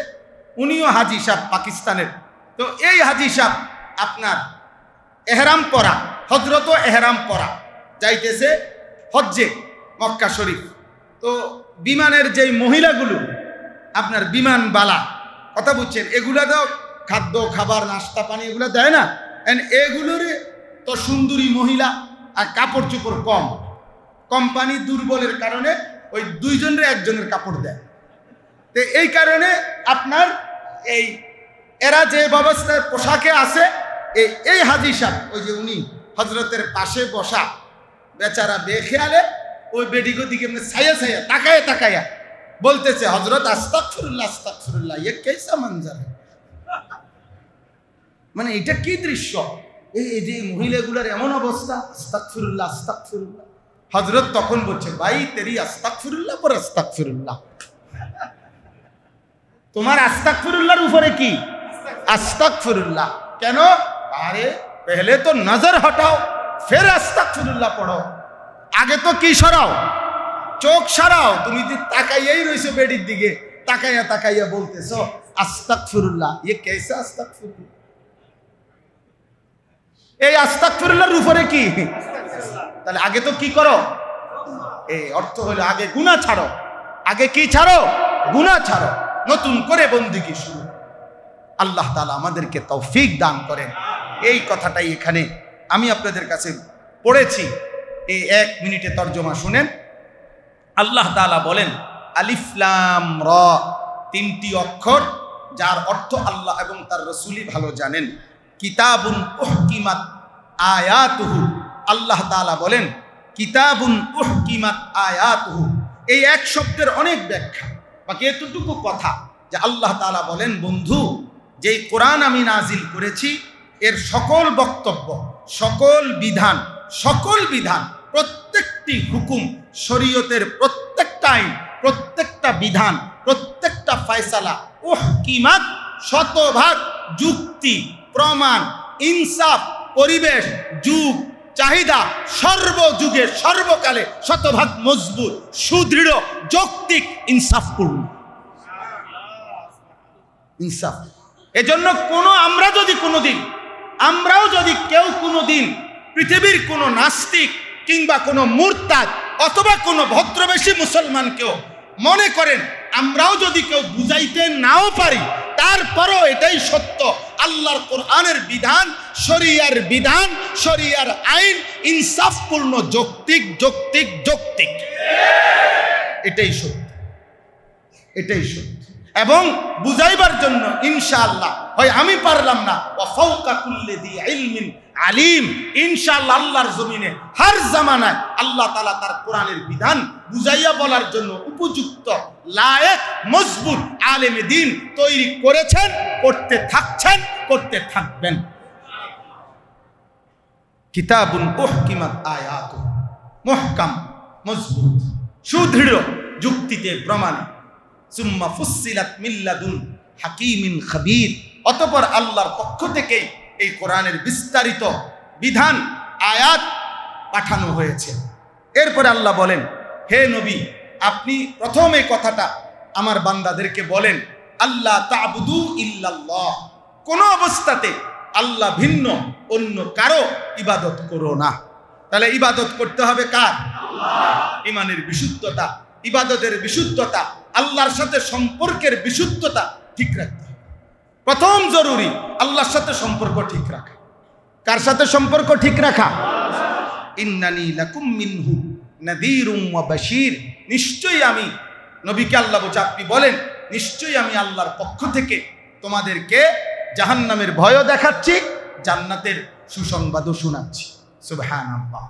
Speaker 1: উনিও হাজি সাহেব পাকিস্তানের। তো এই হাজি সাহেব আপনার এহরাম পরা, হজরতও এহরাম পরা, যাইতেছে হজ্জে মক্কা শরীফ। তো বিমানের যেই মহিলাগুলো আপনার বিমান বালা, কথা বুঝছেন, এগুলা তো খাদ্য খাবার নাস্তা পানি এগুলো দেয় না, এগুলোর তো সুন্দরী মহিলা আর কাপড় চোপড় কম, কোম্পানি দুর্বলের কারণে ওই দুইজনের একজনের কাপড় দেয়। তো এই কারণে আপনার এই এরা যে ব্যবস্থায় পোশাকে আছে, এই হাজি সাহেব ওই যে উনি হজরতের পাশে বসা বেচারা বেখেয়ালে ওই বেডিগো দিকে ছায়া ছায়া তাকায়া তাকায়া বলতেছে, হজরত আস্তাগফিরুল্লাহ আস্তাগফিরুল্লাহ, ये कैसा मंजर है। মানে এটা কি দৃশ্য, এই যে মহিলাগুলোর এমন অবস্থা, আস্তাগফিরুল্লাহ আস্তাগফিরুল্লাহ। হজরত তখন বলছে, ভাই তেরি আস্তাগফিরুল্লাহ পর আস্তাগফিরুল্লাহ, তোমার আস্তাগফিরুল্লাহর উপরে কি আস্তাগফিরুল্লাহ কেন? আরে পহলে তো নজর হটাও ফের আস্তাগফিরুল্লাহ পড়ো, আগে তো কি সরাও, চোখ সরাও। তুমি যে তাকাইয়াই রইছো বেডির দিকে, তাকাইয়া তাকাইয়া বলতেছো আস্তাগফিরুল্লাহ, ये कैसा আস্তাগফিরুল্লাহ। এই আস্তাগফিরুল্লাহর উপরে কি, তাহলে আগে তো কি করো, এই অর্থ হলো আগে গুনাহ ছাড়ো, আগে কি ছাড়ো, গুনাহ ছাড়ো, নতুন করে বন্দেগী শুরু। আল্লাহ তাআলা আমাদেরকে তৌফিক দান করেন। এই কথাটাই এখানে আমি আপনাদের কাছে পড়েছি, এই 1 মিনিটে তর্জমা শুনেন। আল্লাহ তাআলা বলেন আলিফ লাম র, 3টি অক্ষর যার অর্থ আল্লাহ এবং তার রাসূলই ভালো জানেন। কিতাবুন উহকিমাত আয়াতুহু, আল্লাহ তাআলা বলেন কিতাবুন উহকিমাত আয়াতুহু। এই এক শব্দের অনেক ব্যাখ্যা, বাকি এতটুকু কথা যে আল্লাহ তাআলা বলেন, বন্ধু যেই কোরআন আমি নাজিল করেছি এর সকল বক্তব্য, সকল বিধান, প্রত্যেকটি হুকুম, শরীয়তের প্রত্যেকটা আইন, প্রত্যেকটা বিধান, প্রত্যেকটা ফয়সালা উহকিমাত, শতভাগ যুক্তি প্রমাণ, ইনসাফ, পরিবেশ, যুগ চাহিদা, সর্বযুগে সর্বকালে শতভাগ মজবুত, সুদৃঢ়, যৌক্তিক, ইনসাফপূর্ণ। ইনসাফ। এজন্য আমরাও যদি কেউ কোনোদিন পৃথিবীর কোনো নাস্তিক কিংবা কোনো মুরতাদ অথবা কোনো ভদ্রবেশী মুসলমানকেও মনে করেন, আমরাও যদি কেউ বুঝাইতে নাও পারি, তারপরও এটাই সত্য, আল্লাহর কোরআনের বিধান, শরিয়ার আইন ইনসাফপূর্ণ, যৌক্তিক। এটাই সত্য। এবং বুঝাইবার জন্য ইনশাআল্লাহ, হয় আমি পারলাম না, ওয়া ফাওকা কুল্লি যি ইলমিন আলিম, ইনশাআল্লাহ আল্লাহর জমিনে হর জামানায় আল্লাহ তাআলা তার কোরআনের বিধান বুঝাইয়া বলার জন্য উপযুক্ত, লায়েক, মজবুত আলেমে দ্বীন তৈরি করেছেন, করতে থাকবেন। কিতাবুন উহকিমাত আয়াতুহু, মুহকাম, মজবুত, সুদৃঢ়, যুক্তিতে প্রমাণে। সুম্মা ফুসসিলাত মিন লাদুন হাকীমিন খাবীর, অতঃপর আল্লাহর পক্ষ থেকে এই কোরআনের বিস্তারিত বিধান, আয়াত পাঠানো হয়েছে। এরপরে আল্লাহ বলেন, হে নবী, আপনি প্রথম এই কথাটা আমার বান্দাদেরকে বলেন, আল্লাহ তা'বুদু ইল্লাল্লাহ, কোনো অবস্থাতে আল্লাহ ভিন্ন অন্য কারো ইবাদত করো না। তাহলে ইবাদত করতে হবে কার? আল্লাহ। ঈমানের বিশুদ্ধতা, ইবাদতের বিশুদ্ধতা, আল্লাহর সাথে সম্পর্কের বিশুদ্ধতা ঠিক রাখতে হবে। প্রথম জরুরি আল্লাহর সাথে সম্পর্ক ঠিক রাখা। কার সাথে সম্পর্ক ঠিক রাখা? ইন্নানি লাকুম মিনহু নাযীরুম ওয়া বাশীর, নিশ্চয়ই আমি, নবীকে আল্লাহ বলছে, আপনি বলেন নিশ্চয়ই আমি আল্লাহর পক্ষ থেকে তোমাদেরকে জাহান্নামের ভয়ও দেখাচ্ছি, জান্নাতের সুসংবাদও শোনাচ্ছি। সুবহানাল্লাহ।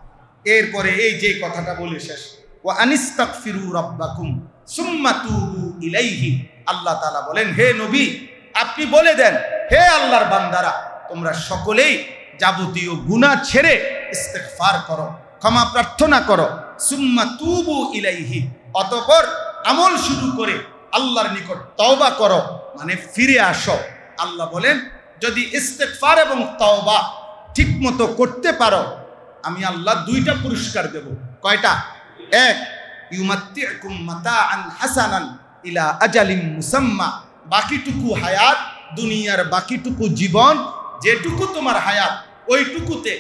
Speaker 1: এরপরে এই যে কথাটা বলে শেষ, ওয়া আনিস্তাগফিরু রাব্বাকুম সুম্মা তুবু ইলাইহি, আল্লাহ তাআলা বলেন, হে নবী, আপনি বলে দেন, হে আল্লাহর বান্দারা, তোমরা সকলেই যাবতীয় গুনাহ ছেড়ে ইস্তিগফার করো, ক্ষমা প্রার্থনা করো। সুম্মা তুবু ইলাইহি, অতঃপর আমল শুরু করে আল্লাহর নিকট তওবা করো, মানে ফিরে আসো। আল্লাহ বলেন, যদি ইস্তিগফার এবং তওবা ঠিকমতো করতে পারো, আমি আল্লাহ 2টা পুরস্কার দেব। কয়টা? 1, ইউমাত্তিউকুম মাতাআন হাসানান ইলা আজালিম মুসাম্মা, বাকিটুকু হায়াত, দুনিয়ার বাকিটুকু জীবন, যেটুকু তোমার হায়াত, ওইটুকুতে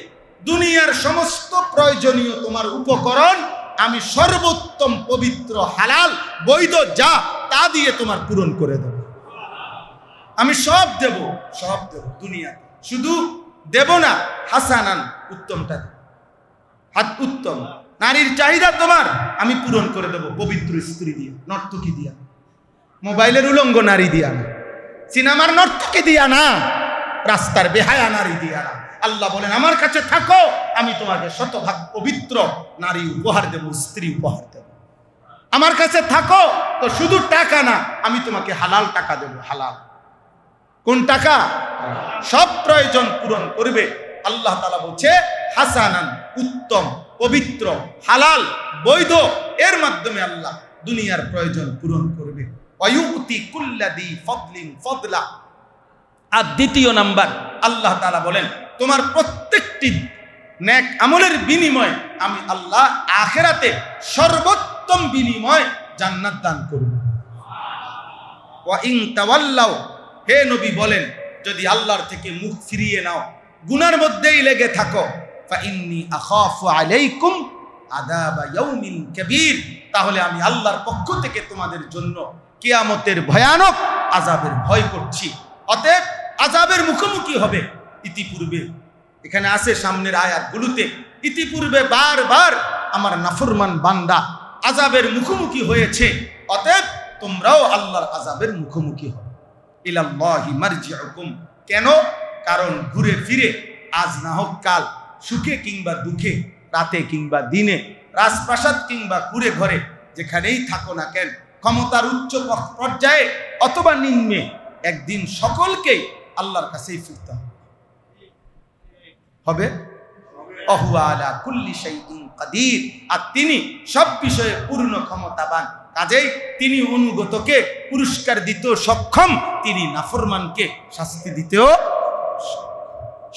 Speaker 1: দুনিয়ার সমস্ত প্রয়োজনীয় তোমার উপকরণ আমি সর্বোত্তম পবিত্র হালাল বৈধ যা তা দিয়ে তোমার পূরণ করে দেব। আমি সব দেব দুনিয়া, শুধু দেব না হাসানান, উত্তমটা হাত উত্তম। নারীর চাহিদা তোমার আমি পূরণ করে দেব পবিত্র স্ত্রী দিয়ে, নর্তকী দিয়া, মোবাইলের উলঙ্গ নারী দিয়া না, সিনেমার নর্তকী দিয়া না, রাস্তার বেহায়া নারী দিয়া না। আল্লাহ বলেন আমার কাছে থাকো, আমি তোমাকে শতভাগ পবিত্র নারী উপহার দেব, স্ত্রী উপহার দেব। আমার কাছে থাকো তো শুধু টাকা না, আমি তোমাকে হালাল টাকা দেব। হালাল কোন টাকা? সব প্রয়োজন পূরণ করবে। আল্লাহ তাআলা বলছে হাসানান, উত্তম, পবিত্র, হালাল, বৈধ, এর মাধ্যমে আল্লাহ দুনিয়ার প্রয়োজন পূরণ করবে। ওয়ায়ুতি কুল্লাদি ফাদলিন ফাদলা। আর দ্বিতীয় নাম্বার, আল্লাহ তাআলা বলেন তোমার প্রত্যেকটি নেক আমলের বিনিময় আমি আল্লাহ আখিরাতে সর্বোত্তম বিনিময় জান্নাত দান করব। ওয়া ইন তাওয়াল্লাও, হে নবী বলেন যদি আল্লাহর থেকে মুখ ফিরিয়ে নাও, গুনার মধ্যেই লেগে থাকো, ফা ইন্নী আখাফু আলাইকুম আযাবা ইয়াউমিন কাবীর, তাহলে আমি আল্লাহর পক্ষ থেকে তোমাদের জন্য কিয়ামতের ভয়ানক আযাবের ভয় করছি। অতএব আযাবের মুখোমুখি হবে। ইতিপূর্বে এখানে আছে সামনের আয়াতগুলোতে, ইতিপূর্বে বারবার আমার নাফরমান বান্দা আযাবের মুখোমুখি হয়েছে। অতএব তোমরাও আল্লাহর আযাবের মুখোমুখি হবে। ইলাল্লাহি মারজিউকুম, কেন? কারণ ঘুরে ফিরে আজ না হোক কাল, সুখে কিংবা দুঃখে, রাতে কিংবা দিনে, রাজপ্রাসাদ কিংবা কুড়ে ঘরে, যেখানেই থাকো না কেন, ক্ষমতার উচ্চ পর্যায়ে অথবা নিম্নে, একদিন সকলকেই আল্লাহর কাছেই ফিরতে হবে। অহুয়া আলা কুল্লি শাইইন কাদির, আর তিনি সব বিষয়ে পূর্ণ ক্ষমতাবান। কাজেই তিনি অনুগতকে পুরস্কার দিতেও সক্ষম, তিনি নাফরমানকে শাস্তি দিতেও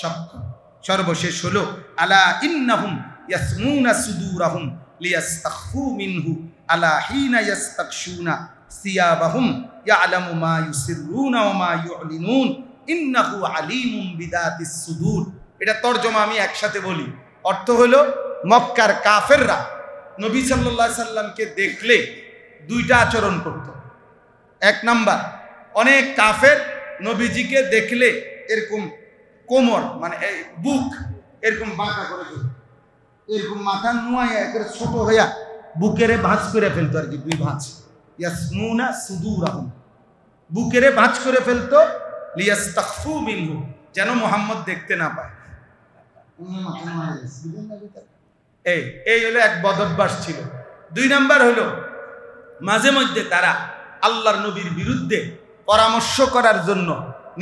Speaker 1: সক্ষম। সর্বশেষ হলো আলা ইন্নাহুম ইয়াসমুনা সুদুরাহুম লিয়াস্তাখফু মিনহু আলা হিনা ইয়াস্তাকশুনা সিয়াবাহুম ইয়ালামু মা ইউসিররুনা ওয়া মা ইউলিনুন ইন্নাহু আলিমুম বিদাতিস সুদূর। এটা তরজমা আমি একসাথে বলি। অর্থ হলো মক্কার কাফেররা নবী সাল্লাল্লাহু আলাইহি সাল্লামকে দেখলে দুইটা আচরণ করত। এক নাম্বার, অনেক কাফের নবীজিকে দেখলে এরকম কোমর মানে বুক এরকম বাঁকা করে দিত, এরকম মাথা নুয়াইয়া একেবারে ছোট হইয়া বুকেরে ভাঁজ করে ফেলতো আর কি, দুই ভাঁজ। ইয়াসমুনা সুদুরাহুম, বুকেরে ভাঁজ করে ফেলতো, লিয়াস্তাখফু মিনহু, যেন মুহাম্মদ দেখতে না পায়। এই হলো এক বদভ্যাস ছিল। দুই নাম্বার হলো মাঝে মধ্যে তারা আল্লাহর নবীর বিরুদ্ধে পরামর্শ করার জন্য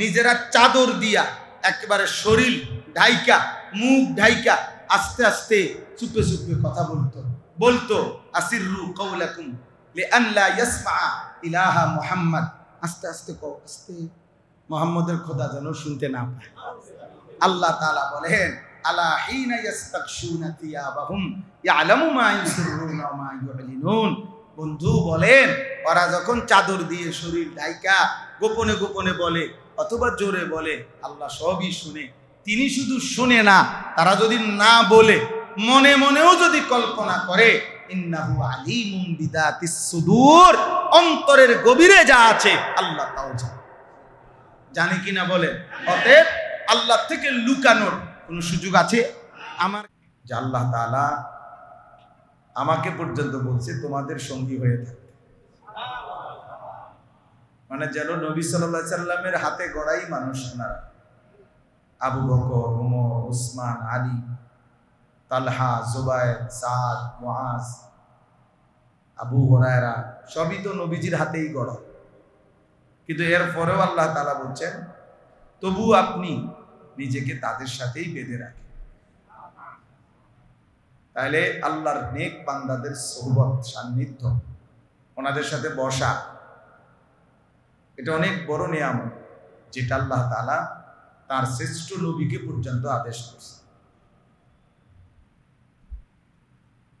Speaker 1: নিজেরা চাদর দিয়া একেবারে শরীর ঢাইকা, মুখ ঢাইকা, আস্তে আস্তে চুপে চুপে কথা বলতো আসিররু কাওলাকুম লিআন লা ইয়াসমা ইলাহা মুহাম্মদ, আস্তে আস্তে কও, আস্তে, মুহাম্মদের খোদা যেন শুনতে না পায়। আল্লাহ তাআলা বলেন আলা হিনা ইয়াস্তাকশুনা থিয়াবাহুম ইয়ালামু মা ইউসিররুনা ওয়া মা ইউলিনুন। বন্ধু বলেন ওরা যখন চাদর দিয়ে শরীর ঢাইকা গোপনে গোপনে বলে অথবা জোরে বলে, আল্লাহ সবই শুনে। তিনি শুধু শুনে না, তারা যদি না বলে মনে মনেও যদি কল্পনা করে, ইন্নাহু আলিমুম বিদাতিস সুদূর, অন্তরের গভীরে যা আছে আল্লাহ তাও জানে কিনা বলে। অতএব আল্লাহ থেকে লুকানোর কোন সুযোগ আছে আমার? যে আল্লাহ তাআলা আমাকে পর্যন্ত বলছে তোমাদের সঙ্গী হয়ে থাকতে, মানে যেন নবী সাল্লাল্লাহু আলাইহি সাল্লামের হাতে গড়াই মানুষ না। আবু বকর, ওমর, উসমান, আলী, তালহা, জুবায়ের, সাদ, মুআজ, আবু হুরায়রা সবই তো নবীজির হাতেই গড়া। কিন্তু এরপরেও আল্লাহ তাআলা বলছেন তবু আপনি নিজেকে তাদের সাথেই বেঁধে রাখেন। তাহলে আল্লাহর নেক বান্দাদের সোহবত, সান্নিধ্য, ওনাদের সাথে বসা, এটা অনেক বড় নিয়ামত, যেটা আল্লাহ তাআলা তার শ্রেষ্ঠ নবীকে পর্যন্ত আদেশ করছে।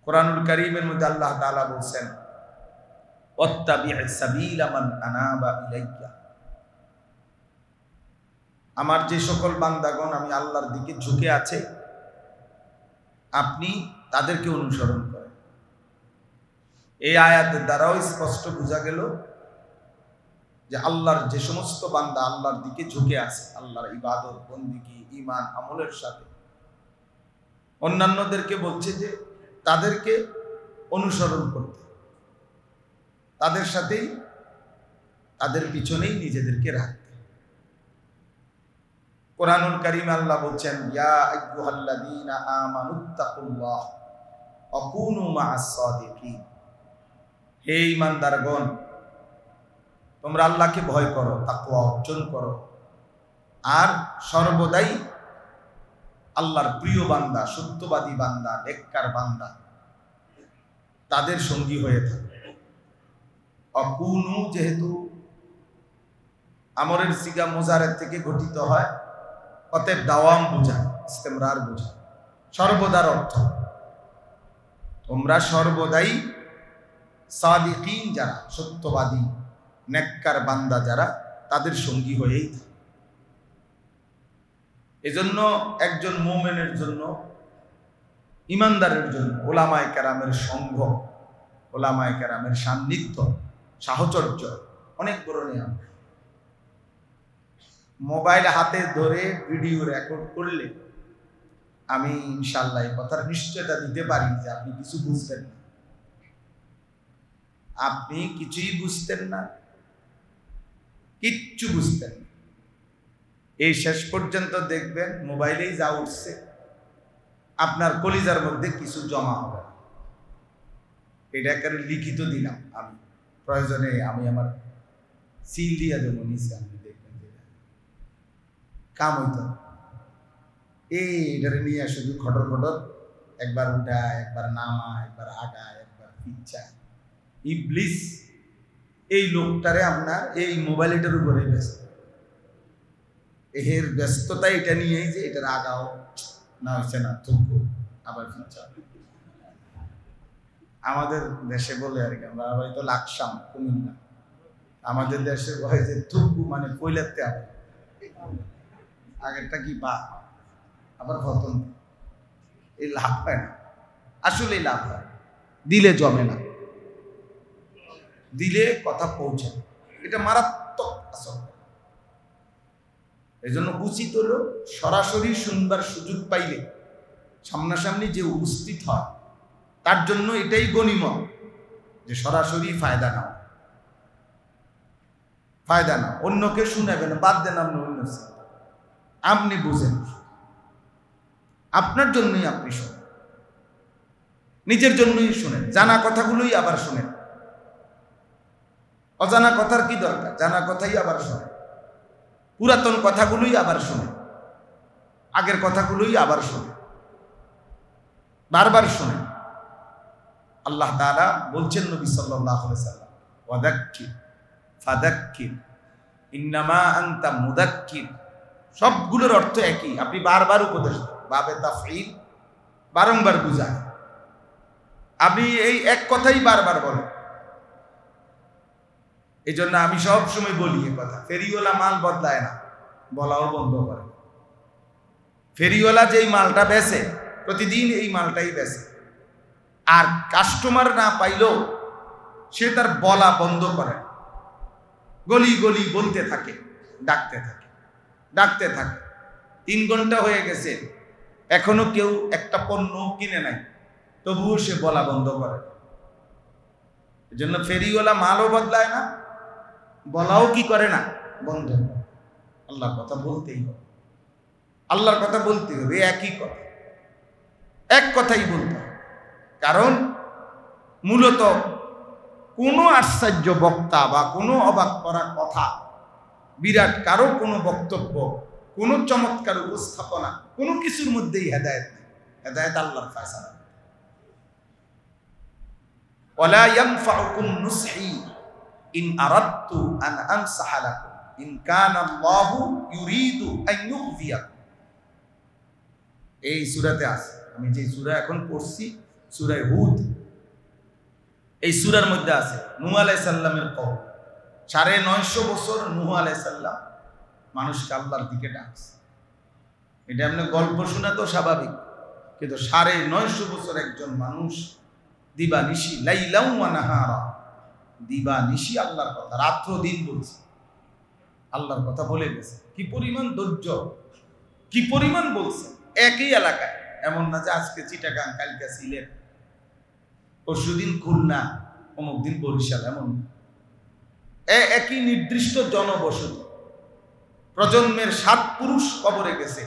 Speaker 1: কোরআনুল কারীমের মধ্যে আল্লাহ তাআলা বলছেন ওয়াত্তাবি' সাবিলা মান আনাবা ইলাইয়া, আমার যে সকল বান্দাগণ আমি আল্লাহর দিকে ঝুঁকে আছে আপনি তাদেরকে অনুসরণ করেন। এই আয়াতের দ্বারাও স্পষ্ট বোঝা গেল যে আল্লাহর যে সমস্ত বান্দা আল্লাহর দিকে ঝুঁকে আছে, আল্লাহর ইবাদত বন্দেগী ঈমান আমলের সাথে, অন্যান্যদেরকে বলছে যে তাদেরকে অনুসরণ করতে, তাদের সাথেই, তাদের পিছনেই নিজেদেরকে রাখতে। কোরআনুল কারীমে আল্লাহ বলছেন, ইয়া আইয়ুহাল্লাযীনা আমানুত্তাকুল্লাহ ওয়া কুনু মা'আস সাদিকিন। হে ঈমানদারগণ, তোমরা আল্লাহকে ভয় করো, তাকওয়া অর্জন করো, আর সর্বদাই আল্লাহর প্রিয় বান্দা, সত্যবাদী বান্দা, নেককার বান্দা, তাদের সঙ্গী হয়ে থাকে। অকুনু যেহেতু আমরের সিগা মুজারের থেকে গঠিত হয়, অতএব দাওয়াম বোঝায়, ইস্তেমরার বোঝায়, সর্বদার অর্থ। তোমরা সর্বদাই সাদিকিন যারা, সত্যবাদী নেককার বান্দা যারা, তাদের সঙ্গী হয়েই থাকে। এজন্য একজন মুমিনের জন্য, ইমানদারের জন্য ওলামায়ে কেরামের সঙ্গ, ওলামায়ে কেরামের সান্নিধ্য, সাহচর্য অনেক বড় নিয়ামত। মোবাইল হাতে ধরে ভিডিও রেকর্ড করলে আমি ইনশাআল্লাহ এই কথার নিশ্চয়তা দিতে পারি যে আপনি কিছু বুঝবেন না, আপনি কিছুই বুঝতেন না, কিচ্ছু বুঝতেন না। এই শেষ পর্যন্ত দেখবেন মোবাইলেই যা উঠছে আপনার কলিজার মধ্যে কিছু জমা হবে। এটা একটা লিখিত দিলাম আমি, প্রয়োজনে আমি আমার সিল দিয়া দেবো নিচে, আপনি দেখবেন যে কাম হইত। এইটারে নিয়ে শুধু খটর খটর, একবার উঠায়, একবার নামায়, একবার আগায়, একবার পিচ্ছায়। ইবলিস এই লোকটারে আপনার এই মোবাইলটার উপরে ব্যস্ত, এর ব্যস্ততা এটা নিয়েই যে এটার আগাও না হচ্ছে না, থুকু আবার পিচ্ছা। আমাদের দেশে বলে আর কি, আমরা হয়তো লাকসাম কুমিল্লা, আমাদের দেশে হয় যে থুকু মানে কইলাতে আবার আগেরটা কি বা আবার ফতন, এই লাভ হয় না, আসলে লাভ হয়, দিলে জমে না, দিলে কথা পৌঁছে, এটা মারাত্মক আসল। এই জন্য উচিত হলো সরাসরি শুনবার সুযোগ পাইলে সামনাসামনি যে উপস্থিত হয় তার জন্য এটাই গনিমত যে সরাসরি ফায়দা নাও, ফায়দা নাও, অন্যকে শুনাবেন না, বাদ দেন আপনি অন্য, আপনি বুঝেন, আপনার জন্যই আপনি শোনেন, নিজের জন্যই শোনেন, জানা কথাগুলোই আবার শোনেন, অজানা কথার কি দরকার, জানা কথাই আবার শোনেন, পুরাতন কথাগুলোই আবার শোনেন, আগের কথাগুলোই আবার শোনেন, বারবার শোনেন। আল্লাহ তাআলা বলছেন নবী সাল্লাল্লাহু আলাইহি ওয়াসাল্লাম, ওয়াদাক্কির ফাদাক্কির ইন্নামা আনতা মুদাক্কির। সবগুলোর অর্থ একই, আপনি বারবার উপদেশ, বাবে তাফঈল, বারংবার বুঝায়, আপনি এই এক কথাই বারবার বলেন। এই জন্য আমি সব সময় বলি এ কথা, ফেরিওয়ালা মাল বদলায় না, বলাও বন্ধ করে। ফেরিওয়ালা যেই মালটা বেচে প্রতিদিন এই মালটাই বেচে, আর কাস্টমার না পাইলেও সে তার বলা বন্ধ করে, গলি গলি বলতে থাকে, ডাকতে থাকে, ডাকতে থাকে। 3 ঘন্টা হয়ে গেছে, এখনো কেউ একটা পণ্য কিনে নাই, তবুও সে বলা বন্ধ করে। এই জন্য ফেরিওয়ালা মালও বদলায় না, বলাও কি করে না, বন্ধ। আল্লাহর কথা বলতেই হবে, আল্লাহর কথা বলতে হবে, একই কথা, এক কথাই বলতে হবে। কারণ মূলত কোনো আশ্চর্য বক্তা বা কোনো অবাক করা কথা, বিরাট কারো কোনো বক্তব্য, কোনো চমৎকার উপস্থাপনা, কোনো কিছুর মধ্যেই হেদায়েত নেই। হেদায়েত আল্লাহর ফয়সালা। ওয়ালা ইয়ানফাউকুম নুসহি ইন আরাদতু আন আনসাহা লাকুম ইন কানা আল্লাহু ইউরিদু আন ইউগফিয়াকুম। এই সূরাতে আছে, আমি যে সূরা এখন পড়ছি সূরা হুদ, এই সূরার মধ্যে আছে নূহ আলাইহিস সালামের কওম। 950 বছর নূহ আলাইহিস সালাম মানুষকে আল্লাহর দিকে ডাকছে। এটা এমনি গল্প শোনা তো স্বাভাবিক, কিন্তু 950 বছর একজন মানুষ দিবা নিশি লাইলাউ ওয়া নাহারা, দিবা নিশি আল্লাহর কথা, রাত্র দিন বলছে, আল্লাহর কথা বলে গেছে। কি পরিমাণ ধৈর্য, কি পরিমাণ বলছে। একই এলাকায়, এমন না যে আজকে চিটাগাং, কালকে সিলেট, পরশুদিন খুলনা, অমুক দিন বরিশাল, এমন একই নির্দিষ্ট জনবসতি, প্রজন্মের 7 পুরুষ কবরে গেছে,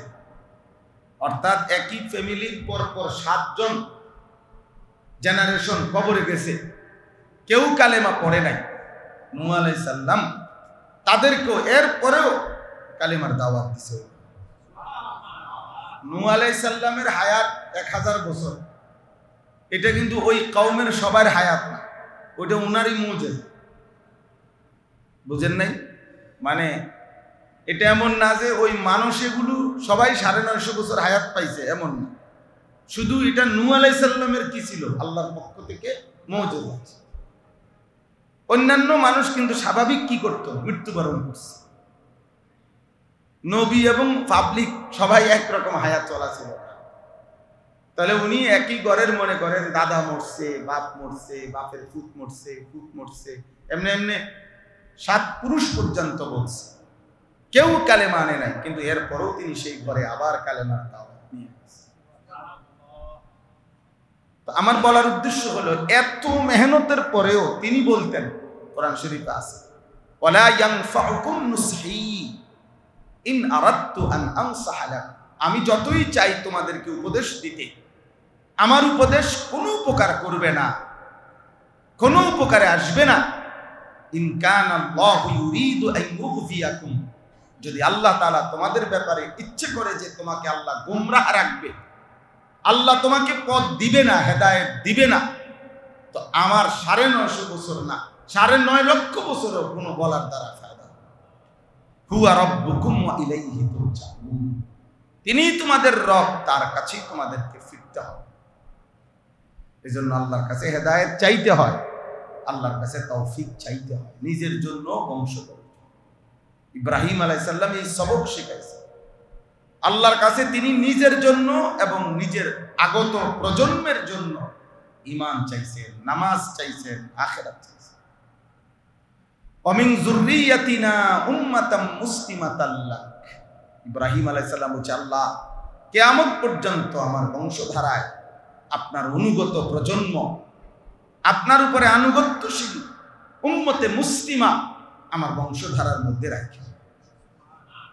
Speaker 1: অর্থাৎ একই ফ্যামিলির পরপর 7 জন জেনারেশন কবরে গেছে। কেউ কালেমা পড়ে নাই। নূহ আলাইহিস সালাম তাদেরকেও এরপরেও কালেমার দাওয়াত দিছে। নূহ আলাইহিস সালামের হায়াত 1000 বছর। এটা কিন্তু ওই কওমের সবার হায়াত না, ওটা উনারই মুজিজা। বুঝেন নাই? মানে এটা এমন না যে ওই মানুষ এগুলো সবাই 950 বছর হায়াত পাইছে, এমন না। শুধু এটা নূহ আলাইহিস সালামের কি ছিল? আল্লাহর পক্ষ থেকে মুজিজা। অন্যান্য মানুষ কিন্তু স্বাভাবিক কি করত? মৃত্যুবরণ করছে। নবী এবং পাবলিক সবাই একরকম হায়াত চলাছিল। তাহলে উনি একই ঘরের মনে করেন দাদা মরছে, বাপ মরছে, বাপের ফুট মরছে, ফুট মরছে, এমনি এমনি 7 পুরুষ পর্যন্ত বলছে। কেউ কালেমা আনে নাই, কিন্তু এরপরেও তিনি সেই ঘরে আবার কালেমার দাওয়াত নিয়ে আসছে। আমার বলার উদ্দেশ্য হলো, এত মেহনতের পরেও তিনি বলতেন, কোরআন শরীফে আছে, ওয়ালা ইয়ানফাউকুম নুসহি ইন আরাদতু আন আনসাহা লাকুম, আমি যতই চাই তোমাদেরকে উপদেশ দিতে, আমার উপদেশ কোনো উপকার করবে না, কোনো উপকারে আসবে না। ইন কানাল্লাহু ইউরিদু আন ইউগফিয়াকুম, যদি আল্লাহ তাআলা তোমাদের ব্যাপারে ইচ্ছে করে যে তোমাকে আল্লাহ গোমরাহ রাখবে, আল্লাহ তোমাকে পথ দিবে না, হেদায়েত দিবে না, তো আমার 950 বছর না, 9.5 লক্ষ বছরও কোনো বলার দ্বারা ফায়দা। হুয়া রাব্বুকুম ওয়া ইলাইহি তুরজাউন, তিনিই তোমাদের রব, তার কাছেই তোমাদেরকে ফিরতে হবে। এজন্য আল্লাহর কাছে হেদায়েত চাইতে হয়, আল্লাহর কাছে তৌফিক চাইতে হয়, নিজের জন্য, বংশধর। ইব্রাহিম আলাইহিস সালাম এই সবক শিখাইছে আল্লাহর কাছে। তিনি নিজের জন্য এবং নিজের আগত প্রজন্মের জন্য ঈমান চাইছেন, নামাজ চাইছেন, আখিরাত চাইছেন। ওয়ামিন যুররিয়াতিনা উম্মাতাম মুসলিমাতাল লাক, ইব্রাহিম আলাইহিস সালাম বলছে, আল্লাহ কিয়ামত পর্যন্ত আমার বংশধারায় আপনার অনুগত প্রজন্ম, আপনার উপরে আনুগত্যশীল উম্মতে মুসলিমা আমার বংশধারার মধ্যে রাখি।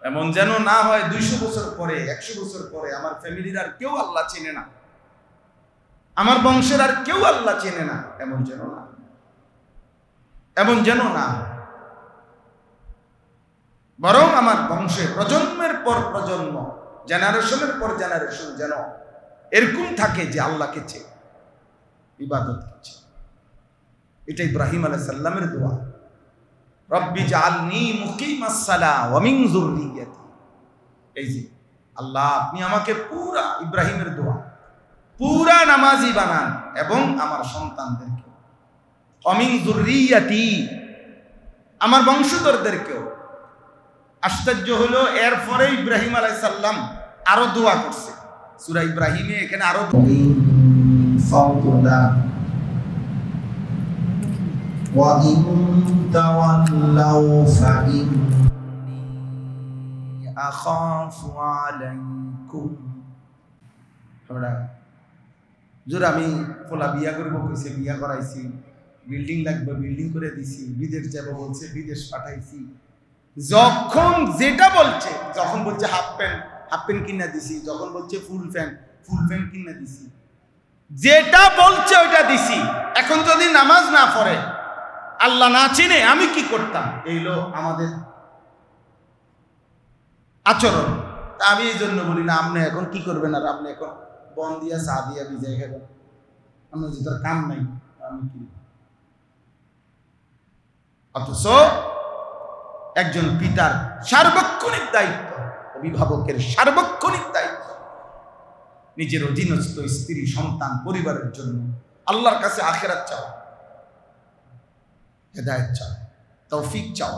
Speaker 1: এমন যেন না হয় 200 বছর পরে, 100 বছর পরে আমার ফ্যামিলির আর কেউ আল্লাহ চেনে না, আমার বংশের আর কেউ আল্লাহ চেনে না, এমন যেন না, এমন যেন না। বরং আমার বংশে প্রজন্মের পর প্রজন্ম, জেনারেশনের পর জেনারেশন যেন এরকম থাকে যে আল্লাহকে চেয়ে, ইবাদত করছে। এটা ইব্রাহিম আলাইহিস সালামের দোয়া, রব্বি জাআলনি মুকিমাস সালাহ ওয়া মিন যুররিয়াতি। এই যে আল্লাহ, আপনি আমাকে পুরা, ইব্রাহিমের দোয়া, পুরা নামাজি বানান এবং আমার সন্তানদেরকে, ওয়া মিন যুররিয়াতি, আমার বংশধরদেরকেও। আশ্চর্য হলো, এরপরে ইব্রাহিম আলাইহিস সালাম আরো দোয়া করছে সূরা ইব্রাহিমে। এখানে আরো وَإِن تَوَلَّوْا فَإِنِّي أَخَافُ عَلَيْكُمْ। জোর আমি পোলা বিয়া করবো কইছে, বিয়া করাইছি, বিল্ডিং লাগবে বিল্ডিং করে দিছি, বিদেশ যাব বলছে বিদেশ পাঠাইছি, যখন যেটা বলছে, যখন বলছে হাফ প্যান্ট কিনা দিছি, যখন বলছে ফুল প্যান্ট কিনা দিছি, যেটা বলছে ওইটা দিছি। এখন যদি নামাজ না পড়ে, আল্লাহ না চিনে, আমি কি করতাম? এইলো আমাদের আচরণ। তা আমি এই জন্য বলি না, আপনি এখন কি করবেন, আর আপনি এখন বন দিয়া চা দিয়া ভিজাই খাবেন, আপনার যে তার কাম নাই, আমি কি। অথচ একজন পিতার সার্বক্ষণিক দায়িত্ব, অভিভাবকের সার্বক্ষণিক দায়িত্ব, নিজের অধীনস্থ স্ত্রী, সন্তান, পরিবারের জন্য আল্লাহর কাছে আখিরাত চাও, হেদায়েত চাও, তৌফিক চাও,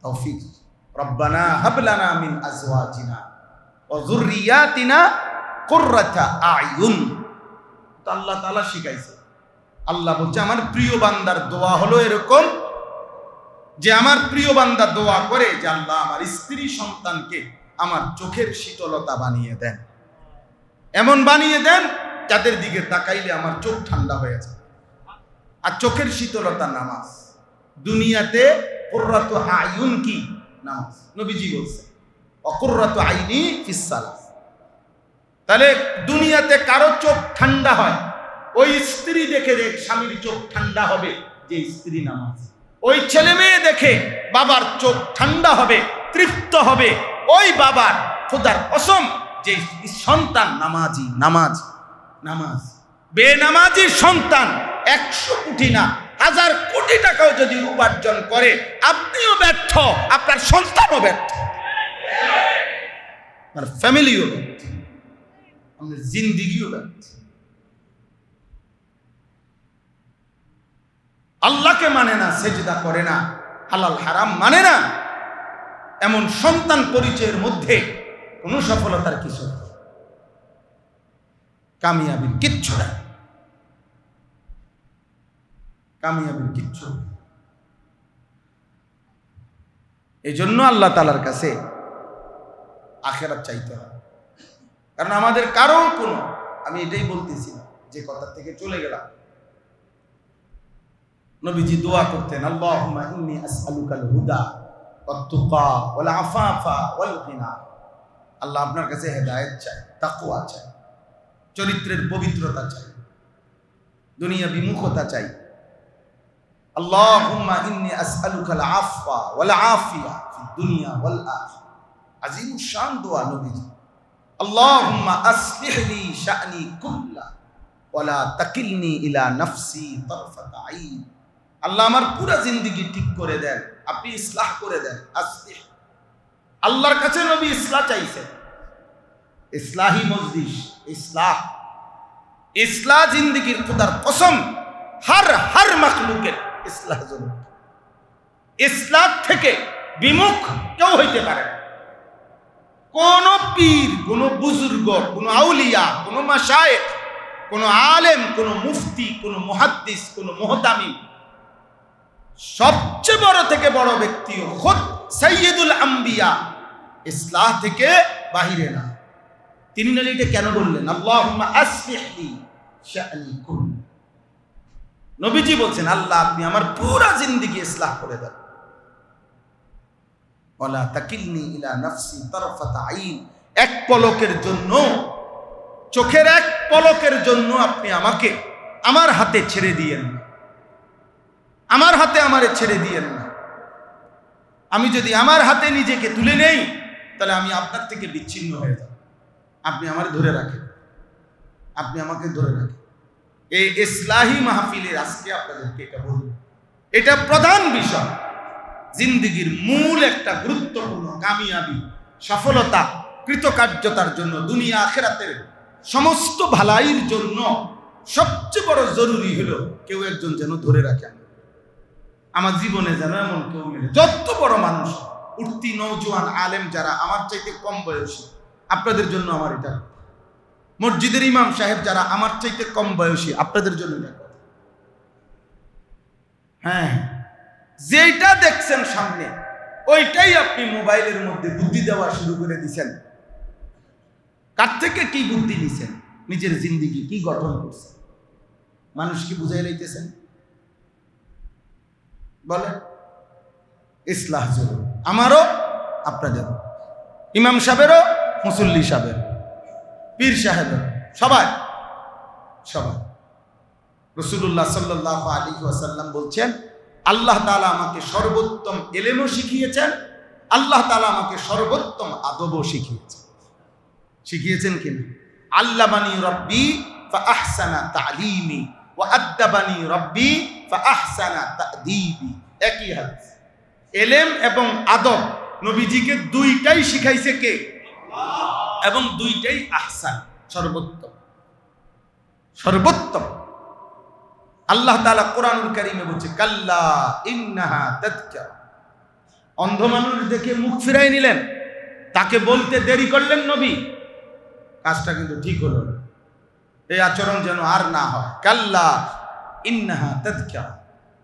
Speaker 1: তৌফিক। রব্বানা হাব লানা মিন আজওয়াজিনা ওয়া যুররিয়াতিনা কুররাতা আয়ুন। তো আল্লাহ তাআলা শিখাইছে, আল্লাহ বলছে আমার প্রিয় বান্দার দোয়া হলো এরকম যে আমার প্রিয় বান্দা দোয়া করে যে আল্লাহ আমার স্ত্রী সন্তানকে আমার চোখের শীতলতা বানিয়ে দেন, এমন বানিয়ে দেন যাদের দিকে তাকাইলে আমার চোখ ঠান্ডা হয়ে যায়। আর চোখের শীতলতা নামাজ। দুনিয়াতে কুররাতু আয়ুন কি? নামাজ। নবীজি বলছে অকুররাতু আইনি ফিস সালাত। তাহলে দুনিয়াতে কারো চোখ ঠান্ডা হয়, ওই স্ত্রী দেখে স্বামীর চোখ ঠান্ডা হবে যে স্ত্রী নামাজ। ওই ছেলে মেয়ে দেখে বাবার চোখ ঠান্ডা হবে, তৃপ্ত হবে ওই বাবার, খোদার কসম যে সন্তান নামাজি। নামাজ নামাজ বেনামাজি সন্তান 100 কোটি না 1000 কোটি টাকাও যদি উপার্জন করে আপনিও ব্যর্থ, আপনার সন্তানও ব্যর্থ, আপনার ফ্যামিলিও ব্যর্থ, আপনার জিন্দেগিও ব্যর্থ। আল্লাহকে মানে না, সেজদা করে না, হালাল হারাম মানে না, এমন সন্তান পরিচয়ের মধ্যে কোনো সফলতার কিছু নেই, কামিয়াবির কিচ্ছু নাই, কামিয়াবির কিচ্ছু নেই। এই জন্য আল্লাহ তাআলার কাছে আখিরাত চাইতে হবে। কারণ আমাদের কারো কোনো, আমি এটাই বলতেছি না যে কথা থেকে চলে গেলাম, নবীজি দোয়া করতেন আল্লাহুম্মা ইন্নী আসআলুকাল হুদা ওয়াত তুকা ওয়াল আফাফা ওয়াল গিনা। আল্লাহ আপনার কাছে হেদায়েত চাই, তাকওয়া চাই, চরিত্রের পবিত্রতা চাই, দুনিয়া বিমুখতা চাই। আল্লাহুম্মা ইন্নী আসআলুকাল আফওয়া ওয়াল আফিয়া ফিদ দুনিয়া ওয়াল আখিরা। আজিমুশ শান দোয়া নবীজি। আল্লাহুম্মা আসলিহ লি শা'নি কুল্লা ওয়ালা তাকিলনি ইলা নাফসি তারফাতা আইন। আল্লাহ আমার পুরা জিন্দেগি ঠিক করে দেন, আপনি ইসলাহ করে দেন। আসলিহ, আল্লাহর কাছে নবী ইসলাহ চাইছেন। ইসলাহি মজলিস, ইসলাহ, ইসলাহ জিন্দেগির খোদার কসম হর মাখলুকের ইসলাহ জরুরি। ইসলাহ থেকে বিমুখ কেউ হইতে পারে না। কোন পীর, কোন বুজুর্গ, কোন আউলিয়া, কোন মাশায়েখ, কোন আলেম, কোন মুফতি, কোন মুহাদ্দিস, কোন মুহতামিম, সবচেয়ে বড় থেকে বড় ব্যক্তিও খুদ সাইয়্যিদুল আম্বিয়া ইসলাহ থেকে বাহিরে না। তিনি নাকি এটা কেন বললেন আল্লাহুম্মা আসলিহ লি শা'নি কুল্লা। নবীজি বলছেন আল্লাহ আপনি আমার পুরা জিন্দেগি ইসলাহ করে দেন। ওয়ালা তাকিলনি ইলা নাফসি তারফাতা আইন, এক পলকের জন্য, চোখের এক পলকের জন্য আপনি আমাকে আমার হাতে ছেড়ে দিয়েন না, আমার হাতে আমারে ছেড়ে দিয়েন না। আমি যদি আমার হাতে নিজেকে তুলে নেই তাহলে আমি আপনার থেকে বিচ্ছিন্ন হয়ে যাব। আপনি আমারে ধরে রাখেন, আপনি আমাকে ধরে রাখেন। এই ইসলাহি মাহফিলের আজকে আপনাদেরকে এটা বলবো, এটা প্রধান বিষয়। জিন্দেগির মূল একটা গুরুত্বপূর্ণ কামিয়াবি, সফলতা, কৃতকার্যতার জন্য, দুনিয়া আখিরাতের সমস্ত ভালাইয়ের জন্য সবচেয়ে বড় জরুরি হলো কেউ একজন যেন ধরে রাখেন। আমার জীবনে যেন এমন কেউ মিলে, যত বড় মানুষ, উঠতি নওজোয়ান আলেম যারা আমার চাইতে কম বয়সী, আপনাদের জন্য আমার এটা, মসজিদের ইমাম সাহেব যারা আমার চাইতে কম বয়সী, আপনাদের জন্য এটা। হ্যাঁ, যেটা দেখছেন সামনে ওইটাই আপনি মোবাইলের মধ্যে বুদ্ধি দেওয়া শুরু করে দিছেন। কার থেকে কি বুদ্ধি নিছেন? নিজের জিন্দেগি কি গঠন করছেন? মানুষ কি বুঝাই লইতেছেন? বলে ইসলাহ জরুরি, আমারও আপনাদেরও, ইমাম সাহেবেরও, মুসল্লি সাহেবের, পীর সাহেবের, সবাই সবাই। রাসূলুল্লাহ সাল্লাল্লাহু আলাইহি ওয়াসাল্লাম বলছেন আল্লাহ তাআলা আমাকে সর্বোত্তম ইলমও শিখিয়েছেন, আল্লাহ তাআলা আমাকে সর্বোত্তম আদবও শিখিয়েছেন। শিখিয়েছেন কিনা? আল্লামানি রব্বি ফাআহসানা তা'লিমি ওয়া আদ্দাবানি রব্বি ফাআহসানা তা'দীবি। একই হাদিস। ইলম এবং আদব নবীজিকে দুইটাই শিখাইছে কে? আল্লাহ। এবং দুইটাই আহসান, সর্বোত্তম, সর্বোত্তম। আল্লাহ তাআলা কোরআনুল কারীমে বলছে কাল্লা ইন্নাহা তাযকিরা। অন্ধ মানুষ দেখে মুখ ফিরাই নিলেন, তাকে বলতে দেরি করলেন নবী, কাজটা কিন্তু ঠিক হলো না। এই আচরণ যেন আর না হয়। কাল্লা ইন্নাহা তাযকিরা।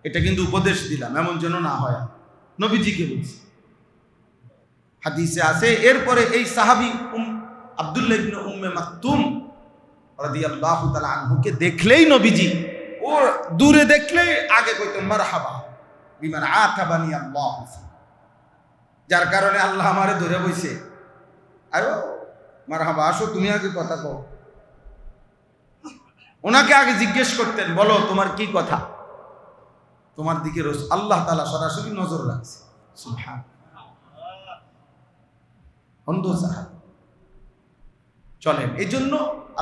Speaker 1: এটা কিন্তু উপদেশ দিলাম, এমন যেন না হয়। নবীজিকে বলছি, হাদিসে আছে। এরপরে এই সাহাবী আব্দুল্লাহ ইবনে উম্মে মাকতুম রাদিয়াল্লাহু তাআলা আনহুকে দেখলেই নবীজি ও দূরে দেখলেই আগে কইতেন মারহাবা বিমান আতাবানি আল্লাহ, যার কারণে আল্লাহ আমারে ধরে বইছে, আয়ো মারহাবা, আসো তুমি আগে কথা কও। ওনাকে আগে জিজ্ঞেস করতেন, বলো তোমার কি কথা। তোমার দিকে আল্লাহ তাআলা সরাসরি নজর রাখছে। সুবহানাল্লাহ, অন্ধ সাহাবী। চলেন, এই জন্য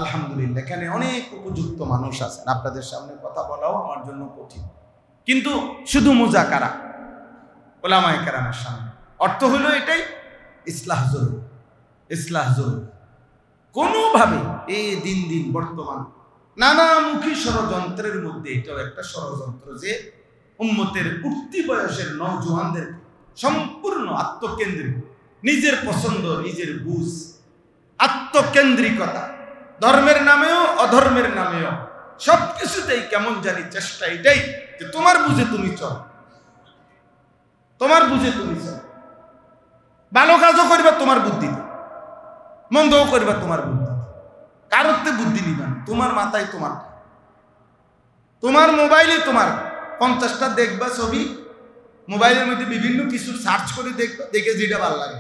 Speaker 1: আলহামদুলিল্লাহ এখানে অনেক উপযুক্ত মানুষ আছেন। আপনাদের সামনে কথা বলাও আমার জন্য কঠিন, কিন্তু শুধু মুজাকারা উলামায়ে কেরামের সামনে। অর্থ হলো এটাই, ইসলাহ জরুরি, ইসলাহ জরুরি। কোনোভাবে এই দিন দিন বর্তমান নানামুখী ষড়যন্ত্রের মধ্যে এটাও একটা ষড়যন্ত্র যে উম্মতের উঠতি বয়সের নওজোয়ানদের সম্পূর্ণ আত্মকেন্দ্রিক, নিজের পছন্দ, নিজের বুঝ, আত্মকেন্দ্রিকতা, ধর্মের নামেও অধর্মের নামেও সবকিছুতেই কেমন জানি চেষ্টা এটাই যে তোমার বুঝে তুমি চল, তোমার বুঝে তুমি চল। ভালো কাজও করবা তোমার বুদ্ধিতে, মন্দও করবা তোমার বুদ্ধি। কারোতে বুদ্ধি নিবা না, তোমার মাথায় তোমার মোবাইলে তোমার 50টা দেখবা ছবি, মোবাইলের মধ্যে বিভিন্ন কিছু সার্চ করে দেখবা, দেখে যেটা ভালো লাগে,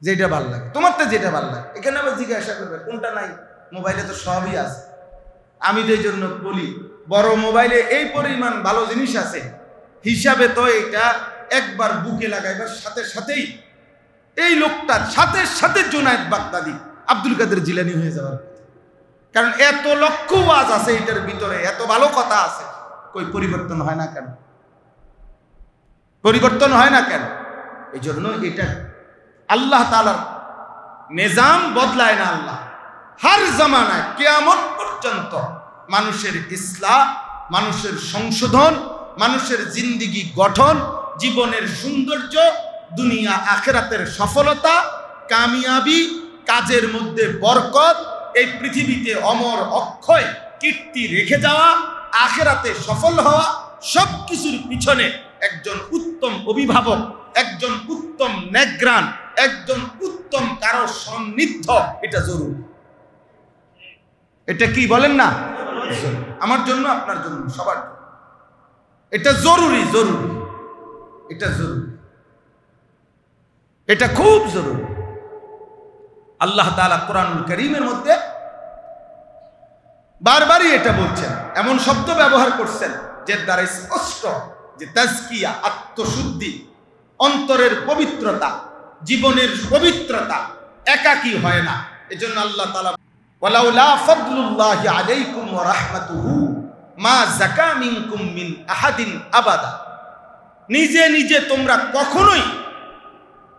Speaker 1: যেটা ভালো লাগে তোমার, তো যেটা ভালো লাগে। এখানে আবার জিজ্ঞাসা করবে কোনটা নাই, মোবাইলে তো সবই আছে। আমি তো এই জন্য বলি, বড় মোবাইলে এই পরিমাণ ভালো জিনিস আছে হিসাবে, তো এটা একবার বুকে লাগাইবার সাথে সাথেই এই লোকটার সাথে সাথে জুনায়েদ বাগদাদি, আব্দুল কাদের জিলানী হয়ে যাওয়ার। কারণ এত লক্ষ ওয়াজ আছে এটার ভিতরে, এত ভালো কথা আছে, কই পরিবর্তন হয় না কেন? পরিবর্তন হয় না কেন? এই জন্য এটা আল্লাহ তাআলার নিজাম বদলায় না। আল্লাহ হার জামানায় কিয়ামত পর্যন্ত মানুষের ইসলাহ, মানুষের সংশোধন, মানুষের জিন্দেগি গঠন, জীবনের সৌন্দর্য, দুনিয়া আখিরাতের সফলতা, কামিয়াবি, কাজের মধ্যে বরকত, এই পৃথিবীতে অমর অক্ষয় কীর্তি রেখে যাওয়া, আখিরাতে সফল হওয়া, সবকিছুর পিছনে একজন উত্তম অভিভাবক, একজন উত্তম নেগ্রান, একজন উত্তম কারো সান্নিধ্য, এটা জরুরি। এটা কি বলেন না? আমার জন্য, আপনার জন্য, সবার জন্য এটা জরুরি, জরুরি, এটা জরুরি, এটা খুব জরুরি। আল্লাহ তাআলা কোরআনুল কারীমের মধ্যে বারবারই এটা বলছেন, এমন শব্দ ব্যবহার করছেন যে দ্বারা স্পষ্ট যে তাজকিয়া, আত্মশুদ্ধি, অন্তরের পবিত্রতা, জীবনের পবিত্রতা একাকী হয় না। এজন্য আল্লাহ তাআলা ওয়ালাউলা ফাদলুল্লাহি আলাইকুম ওয়া রাহমাতুহু মা যাকা মিনকুম মিন আহাদিন আবাদা। নিজে নিজে তোমরা কখনোই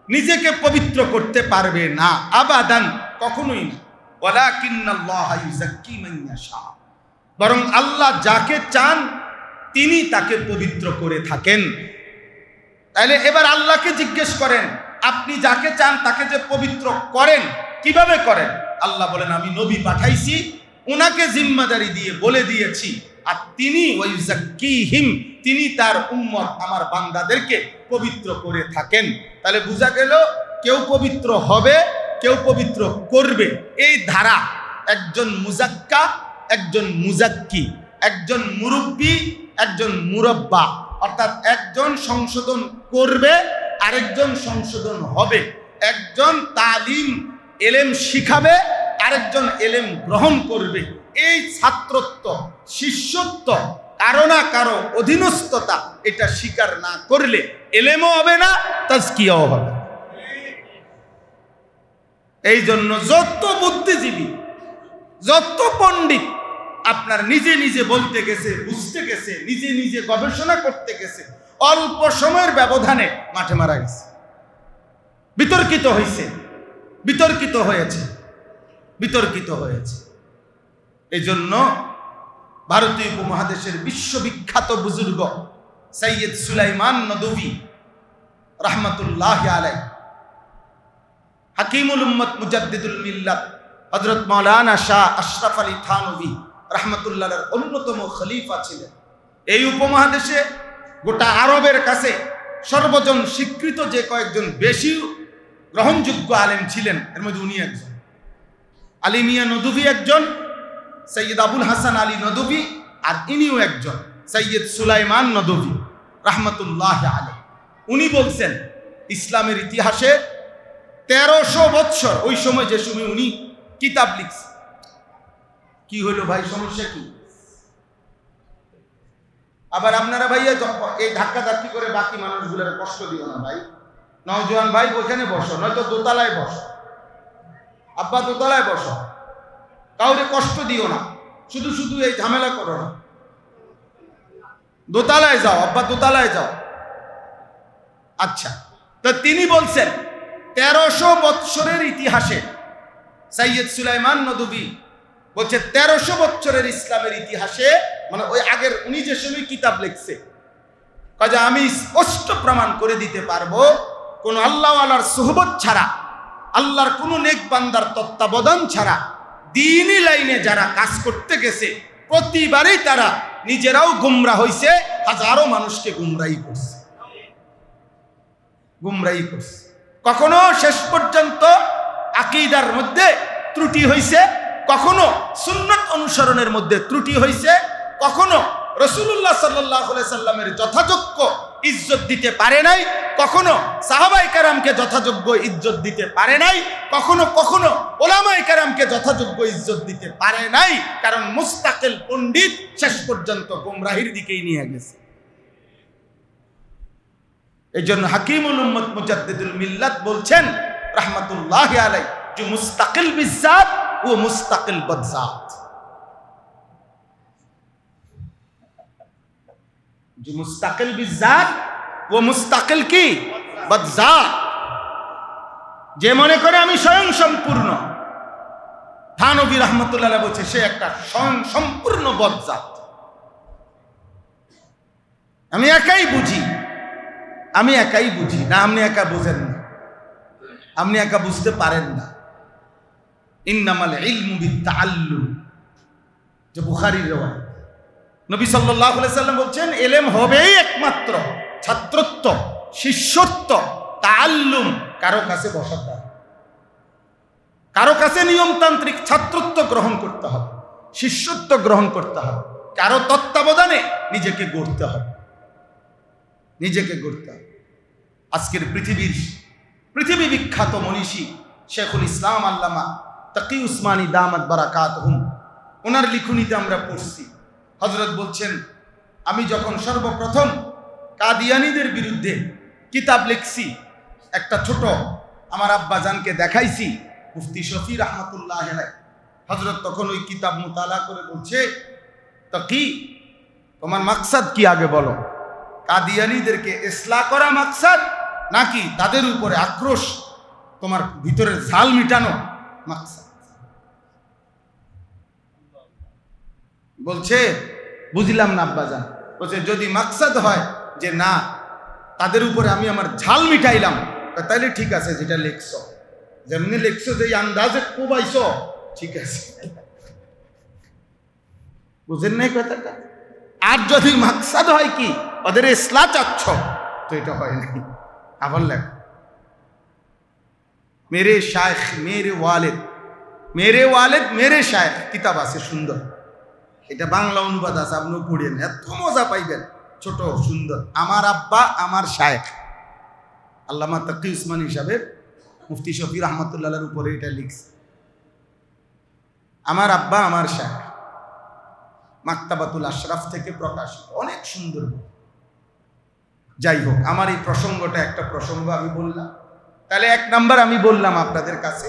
Speaker 1: নিজেকে পবিত্র করতে পারবে না, আবাদান, কখনোই না। ওয়ালাকিন্নাল্লাহা ইউযাক্কি মান ইয়াশা, বরং আল্লাহ যাকে চান তিনি তাকে পবিত্র করে থাকেন। তাইলে এবার আল্লাহকে জিজ্ঞেস করেন, আপনি যাকে চান তাকে যে পবিত্র করেন, কিভাবে করেন? আল্লাহ বলেন, আমি নবী পাঠাইছি, উনাকে জিম্মাদারি দিয়ে বলে দিয়েছি, আর তিনি ওয়াইযাক্কিহিম, তিনি তার উম্মত, আমার বান্দাদেরকে পবিত্র করে থাকেন। তাহলে বোঝা গেল কেউ পবিত্র হবে, কেউ পবিত্র করবে। এই ধারা, একজন মুজাক্কা, একজন মুজাক্কি, একজন মুরব্বী, একজন মুরব্বা, অর্থাৎ একজন সংশোধন করবে, আরেকজন সংশোধন হবে। একজন তালিম এলেম শিখাবে, আরেকজন এলেম গ্রহণ করবে। এই ছাত্রত্ব, শিষ্যত্ব, কারো না কারো অধীনস্থতা, এটা স্বীকার না করলে এলেমও হবে না, তাজকিয়াও হবে। এই জন্য যত বুদ্ধিজীবী, যত পণ্ডিত আপনার নিজে নিজে বলতে গেছে, বুঝতে গেছে, নিজে নিজে গবেষণা করতে গেছে, অল্প সময়ের ব্যবধানে মাঠে মারা গেছে, বিতর্কিত হয়েছে, বিতর্কিত হয়েছে, বিতর্কিত হয়েছে। এই জন্য ভারতীয় উপমহাদেশের বিশ্ববিখ্যাত বুজুর্গ সৈয়দ সুলাইমান নদভী রাহমাতুল্লাহি আলাইহি, হাকিমুল উম্মত মুজাদ্দিদুল মিল্লাত হযরত মাওলানা শাহ আশরাফ আলী থানভী রাহমাতুল্লাহর অন্যতম খলিফা ছিলেন। এই উপমহাদেশে গোটা আরবের কাছে সর্বজন স্বীকৃত যে কয়েকজন বেশি গ্রহণযোগ্য আলেম ছিলেন, এর মধ্যে উনি একজন। আলী মিয়া নদভী একজন, সৈয়দ আবুল হাসান আলী নদভী, আর ইনিও একজন সৈয়দ সুলাইমান নদভী রাহমাতুল্লাহ আলাইহি। উনি বলছেন ইসলামের ইতিহাসে 1300 বৎসর, ওই সময় যে সময় উনি কিতাব লিখছেন। কি হলো ভাই, সমস্যা কি? আবার আপনারা ভাইয়া এই ধাক্কা ধাক্কি করে বাকি মানুষগুলোর কষ্ট দিও না ভাই। নওজোয়ান ভাই ওইখানে বসো, নয়তো দোতলায় বসো। আব্বা দোতলায় বসো, কাউরে কষ্ট দিও না, শুধু শুধু এই ঝামেলা করো না। দোতলায় যাও আব্বা, দোতলায় যাও। আচ্ছা, তো তিনি বলছেন 1300 বৎসরের ইতিহাসে সৈয়দ সুলাইমান নদভী বলছে 1300 বৎসরের ইসলামের ইতিহাসে, মানে ওই আগের উনি যে সময় কিতাব লিখছে, কাজে আমি স্পষ্ট প্রমাণ করে দিতে পারবো কোন আল্লাহওয়ালার সুহবত ছাড়া, আল্লাহর কোন নেক বান্দার তত্ত্বাবধান ছাড়া দ্বীনি লাইনে যারা কাজ করতে গেছে প্রতিবারই তারা নিজেরাও গুমরাহ হইছে, হাজারো মানুষকে গুমরাহী করছে। কখনো শেষ পর্যন্ত আকীদার মধ্যে ত্রুটি হইছে, কখনো সুন্নাত অনুসরণের মধ্যে ত্রুটি হইছে, কখনো রাসূলুল্লাহ সাল্লাল্লাহু আলাইহি সাল্লামের যথাযোগ্য ইজ্জত দিতে পারে নাই, কখনো সাহাবায়ে কেরামকে যথাযোগ্য ইজ্জত দিতে পারে নাই, কখনো কখনো উলামায়ে কেরামকে যথাযোগ্য ইজ্জত দিতে পারে নাই, কারণ মুস্তাকিল পণ্ডিত শেষ পর্যন্ত গোমরাহির দিকেই নিয়ে গেছে। এইজন্য হাকিমুল উম্মত মুজাদ্দিদুল মিল্লাত বলছেন রাহমাতুল্লাহি আলাইহি যে মুস্তাকিল বিজাত ও মুস্তাকিল বদজাত, যে মুস্তাকিল বিজাত ও মুস্তাকিল কি বদজাত। যে মনে করে আমি স্বয়ং সম্পূর্ণ, থানবী রাহমাতুল্লাহ আলাইহি বলছে সে একটা স্বয়ং সম্পূর্ণ বদজাত। আমি একাই বুঝি, আমি একাই বুঝি না, আপনি একা বুঝেন না, আপনি একা বুঝতে পারেন না। ইন্নামাল ইলমু বিত্তাআল্লুম, যে বুখারীর রওয়ায়াত। নবী সাল্লাল্লাহু আলাইহি সাল্লাম বলছেন ইলম হবেই একমাত্র ছাত্রত্ব, শিষ্যত্ব, তাআল্লুম, কারো কাছে বসা যায়, কারো কাছে নিয়মতান্ত্রিক ছাত্রত্ব গ্রহণ করতে হবে, শিষ্যত্ব গ্রহণ করতে হবে, কারো তত্ত্বাবধানে নিজেকে গড়তে হবে, নিজেকে গড়তে হবে। আজকের পৃথিবী বিখ্যাত মনীষী শেখুল ইসলাম আল্লামা তাকি উসমানী দামাত বারাকাতুহুম, ওনার লিখনীতে আমরা পড়ছি, হযরত বলছেন আমি যখন সর্বপ্রথম কাদিয়ানীদের বিরুদ্ধে কিতাব লিখছি, একটা ছোট আমার আব্বা জানকে দেখাইছি, মুফতি শফি রাহমাতুল্লাহ আলাইহি। হযরত তখন ওই কিতাব মুতালা করে বলছে, তাকি তোমার মাকসাদ কি আগে বলো, কাদিয়ানীদেরকে ইসলাহ করা মাকসাদ নাকি তাদের উপরে আক্রোশ, তোমার ভিতরের ঝাল মিটানো মাকসাদ? বলছে বুঝলাম না আব্বাজান। বলছে যদি মাকসাদ হয় যে না তাদের উপরে আমি আমার ঝাল মিটাইলাম, তাহলে ঠিক আছে, যেটা লিখছো, যেমনি লিখছো, যে আন্দাজে কোবাইছো, ঠিক আছে, বুঝেন নাই কথাটা? আর যদি মাকসাদ হয় কি ওদের ইসলাহ চাচ্ছ, তো এটা হয় নাই। আবার লেখ মেরে শায়েখ মেরে ওয়ালিদ, মেরে ওয়ালিদ মেরে শায়েখ কিতাব আছে সুন্দর, এটা বাংলা অনুবাদ আছে, আপনিও পড়েন, এত মজা পাইবেন, ছোট সুন্দর। আমার আব্বা আমার শায়েখ আল্লামা তাকি উসমানী সাহেব মুফতি শফি রাহমাতুল্লাহর উপরে এটা লিখছে, আমার আব্বা আমার শায়েখ, মাকতাবাতুল আশরাফ থেকে প্রকাশিত, অনেক সুন্দর। যাই হোক, আমার এই প্রসঙ্গটা একটা প্রসঙ্গ আমি বললাম। তাহলে এক নাম্বার আমি বললাম আপনাদের কাছে,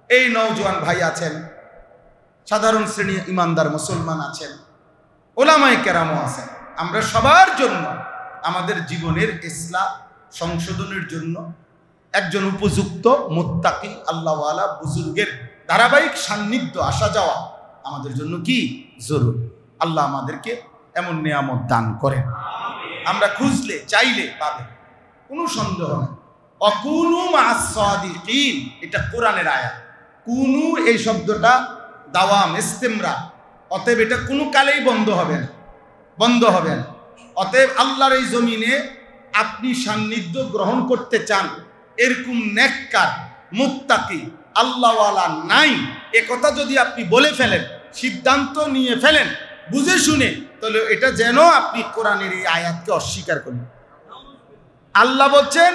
Speaker 1: এই নওজোয়ান ভাই আছেন, সাধারণ শ্রেণী ইমানদার মুসলমান আছেন, ওলামায়ে কেরামও আছেন, আমরা সবার জন্য আমাদের জীবনের ইসলাহ সংশোধনের জন্য একজন উপযুক্ত মুত্তাকি আল্লাহওয়ালা বুজুর্গের ধারাবাহিক সান্নিধ্য আসা যাওয়া আমাদের জন্য কি জরুরি। আল্লাহ আমাদেরকে এমন নিয়ামত দান করেন, আমরা খুঁজলে চাইলে পাবেন, কোনো সন্দেহ নেই। অকুনু মা'আস সাদিকিন, এটা কোরআনের আয়াত। কুনু এই শব্দটা দাওয়াম ইস্তিমরা, অতএব এটা কোনো কালেই বন্ধ হবে না, বন্ধ হবে না। অতএব আল্লাহর এই জমিনে আপনি সান্নিধ্য গ্রহণ করতে চান, এরকম নেককার মুত্তাকি আল্লাহওয়ালা নাই, এ কথা যদি আপনি বলে ফেলেন, সিদ্ধান্ত নিয়ে ফেলেন বুঝে শুনে, তাহলে এটা যেন আপনি কোরআনের এই আয়াতকে অস্বীকার করলেন। আল্লাহ বলছেন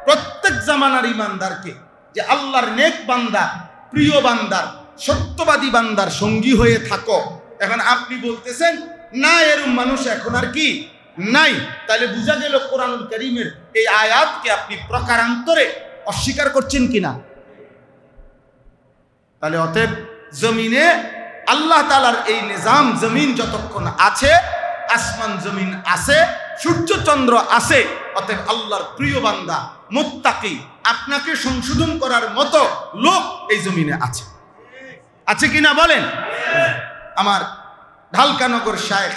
Speaker 1: প্রত্যেক জামানার ইমানদারকে যে আল্লাহর নেক বান্দা, প্রিয় বান্দার, সত্যবাদী বান্দার সঙ্গী হয়ে থাকো। এখন আপনি বলতেছেন না, এরকম মানুষ এখন আর কি নাই, তাহলে বোঝা গেল কোরআনুল কারীমের এই আয়াতকে আপনি প্রকারান্তরে অস্বীকার করছেন কিনা। তাহলে অতএব জমিনে আল্লাহ তাআলার এই নিজাম, জমিন যতক্ষণ আছে, আসমান জমিন আছে, সূর্য চন্দ্র আছে, অতএব আল্লাহর প্রিয় বান্দা মুত্তাকি আপনাকে সংশোধন করার মতো লোক এই জমিনে আছে, আছে কিনা বলেন। আমার ঢালকানগর শায়েখ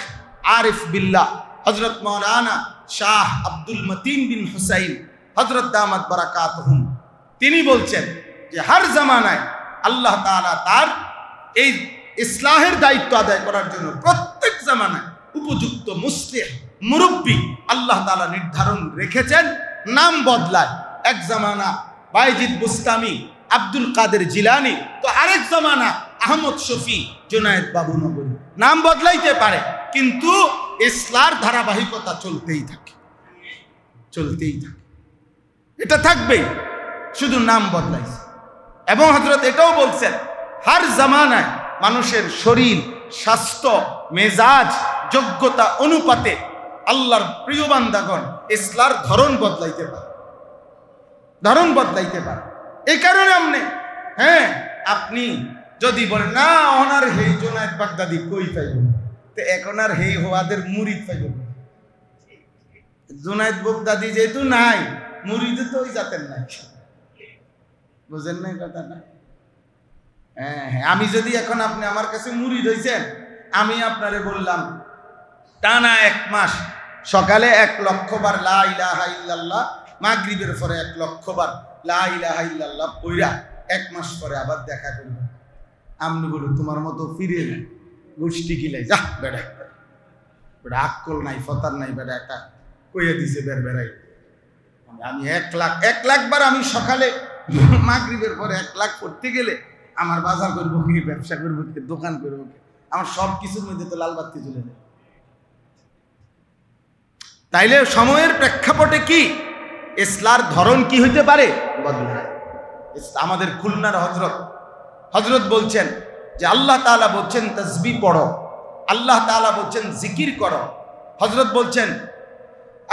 Speaker 1: আরিফ বিল্লাহ হযরত মাওলানা শাহ আব্দুল মতিন বিন হুসাইন হযরত দামাত বারাকাতুহুম, তিনি বলছেন যে হার জামানায় আল্লাহ তাআলা তার এই ইসলাহের দায়িত্ব আদায় করার জন্য প্রত্যেক জামানায় উপযুক্ত মুসলিহ মুরব্বী আল্লাহ তাআলা নির্ধারণ রেখেছেন, নাম বদলায়। এক জামানা বাইজিদ বুস্তামি, আব্দুল কাদের জিলানি, তো আরেক জামানা আহমদ শফি, জুনায়েদ বাবু নগরী, নাম বদলাইতে পারে, কিন্তু ইসলার ধারাবাহিকতা চলতেই থাকে, চলতেই থাকে, এটা থাকবেই, শুধু নাম বদলাইছে। এবং হযরত এটাও বলছেন হার জামানায় মানুষের শরীর, স্বাস্থ্য, মেজাজ, যোগ্যতা অনুপাতে আল্লাহর প্রিয় বান্দাগণ ইসলার ধরন বদলাইতে পারে, ধরন বদলাইতে পারে। এই কারণে আপনি যদি বলেন না ওনার হেই জুনায়েদ বাগদাদি কই পাইব, তো এখন আর হেই হওয়াদের মুরিদ পাইব। জুনায়েদ বাগদাদি যেহেতু নাই, মুরিদ তো ওই জাতের নাই, বুঝেন নাই কথাটা। আমি যদি এখন আপনি আমার কাছে মুরিদ হইছেন, আমি আপনারে বললাম টানা 1 মাস সকালে 1 লক্ষ বার লা ইলাহা ইল্লাল্লাহ, মাগরিবের পরে 1 লক্ষ বার লা ইলাহা ইল্লাল্লাহ পইরা 1 মাস পরে আবার দেখা করব, আমনি বলো তোমার মতো ফিরে না, গোষ্ঠী কিলাই যা বেড়া বেড়া, আকল নাই, ফতার নাই, বেড়া একটা কইয়া দিছে বের বেড়াই। আমি 1 লাখ বার আমি সকালে মাগরিবের পরে 1 লাখ করতে গেলে আমার বাজার করবো কি, ব্যবসা করবো কি, দোকান করবো কি, আমার সব কিছুর মধ্যে তো লাল বাতি চলে যায়। তাইলে সময়ের প্রেক্ষাপটে কি ইসলার ধরন কি হইতে পারে, বদলায়। আমাদের খুলনার হযরত বলছেন যে আল্লাহ তাআলা বলছেন তাসবিহ পড়ো, আল্লাহ তাআলা বলছেন জিকির করো। হযরত বলছেন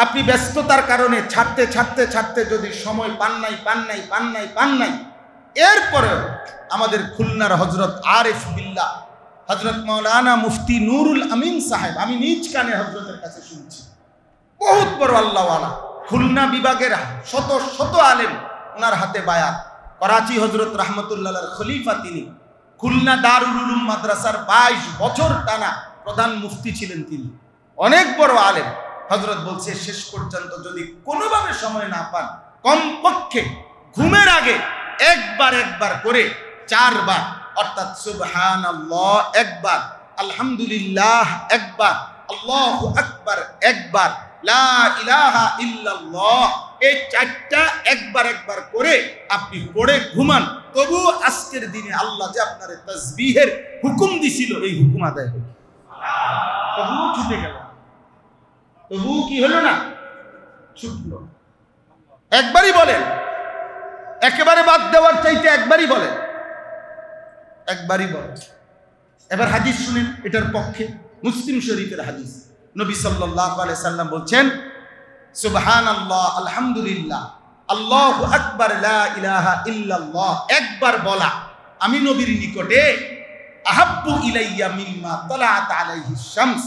Speaker 1: আপনি ব্যস্ততার কারণে ছাড়তে ছাড়তে ছাড়তে যদি সময় পান নাই, এরপরে আমাদের খুলনার হযরত আরিফ বিল্লাহ হযরত মাওলানা মুফতি নুরুল আমিন সাহেব, আমি নিজ কানে হযরতের কাছে শুনছি, বহুত বড় আল্লাহওয়ালা, খুলনা বিভাগের শত শত আলেম ওনার হাতে বায়াত। করাচি হযরত রাহমাতুল্লাহর খলিফা তিনি, খুলনা দারুল উলুম মাদ্রাসার 22 বছর টানা প্রধান মুফতি ছিলেন তিনি, অনেক বড় আলেম। হযরত বলছে শেষ পর্যন্ত যদি কোনোভাবে সময় না পান, কমপক্ষে ঘুমের আগে একবার করে 4 বার, অর্থাৎ সুবহানাল্লাহ 1 বার, আলহামদুলিল্লাহ 1 বার, আল্লাহু আকবার 1 বার, লা ইলাহা ইল্লাল্লাহ, এই 4টা একবার করে আপনি পড়ে ঘুমান, তবু আজকের দিনে আল্লাহ যে আপনার তাসবিহের হুকুম দিছিল এই হুকুম আদায় হবে। তবু ছুটে গেল, তবু কি হলো না, ছুটলো। একবারই বলেন, একেবারে বাদ দেওয়ার চাইতে একবারই বলেন। এবার হাদিস শুনেন এটার পক্ষে, মুসলিম শরীফের হাদিস। নবী সাল্লাল্লাহু আলাইহি সাল্লাম বলছেন সুবহানাল্লাহ, আলহামদুলিল্লাহ, আল্লাহু আকবার, লা ইলাহা ইল্লাল্লাহ, একবার বলা আমি নবীর নিকটে আহাব্বু ইলাইয়া মিম্মা তালাআত আলাইহিস শামস,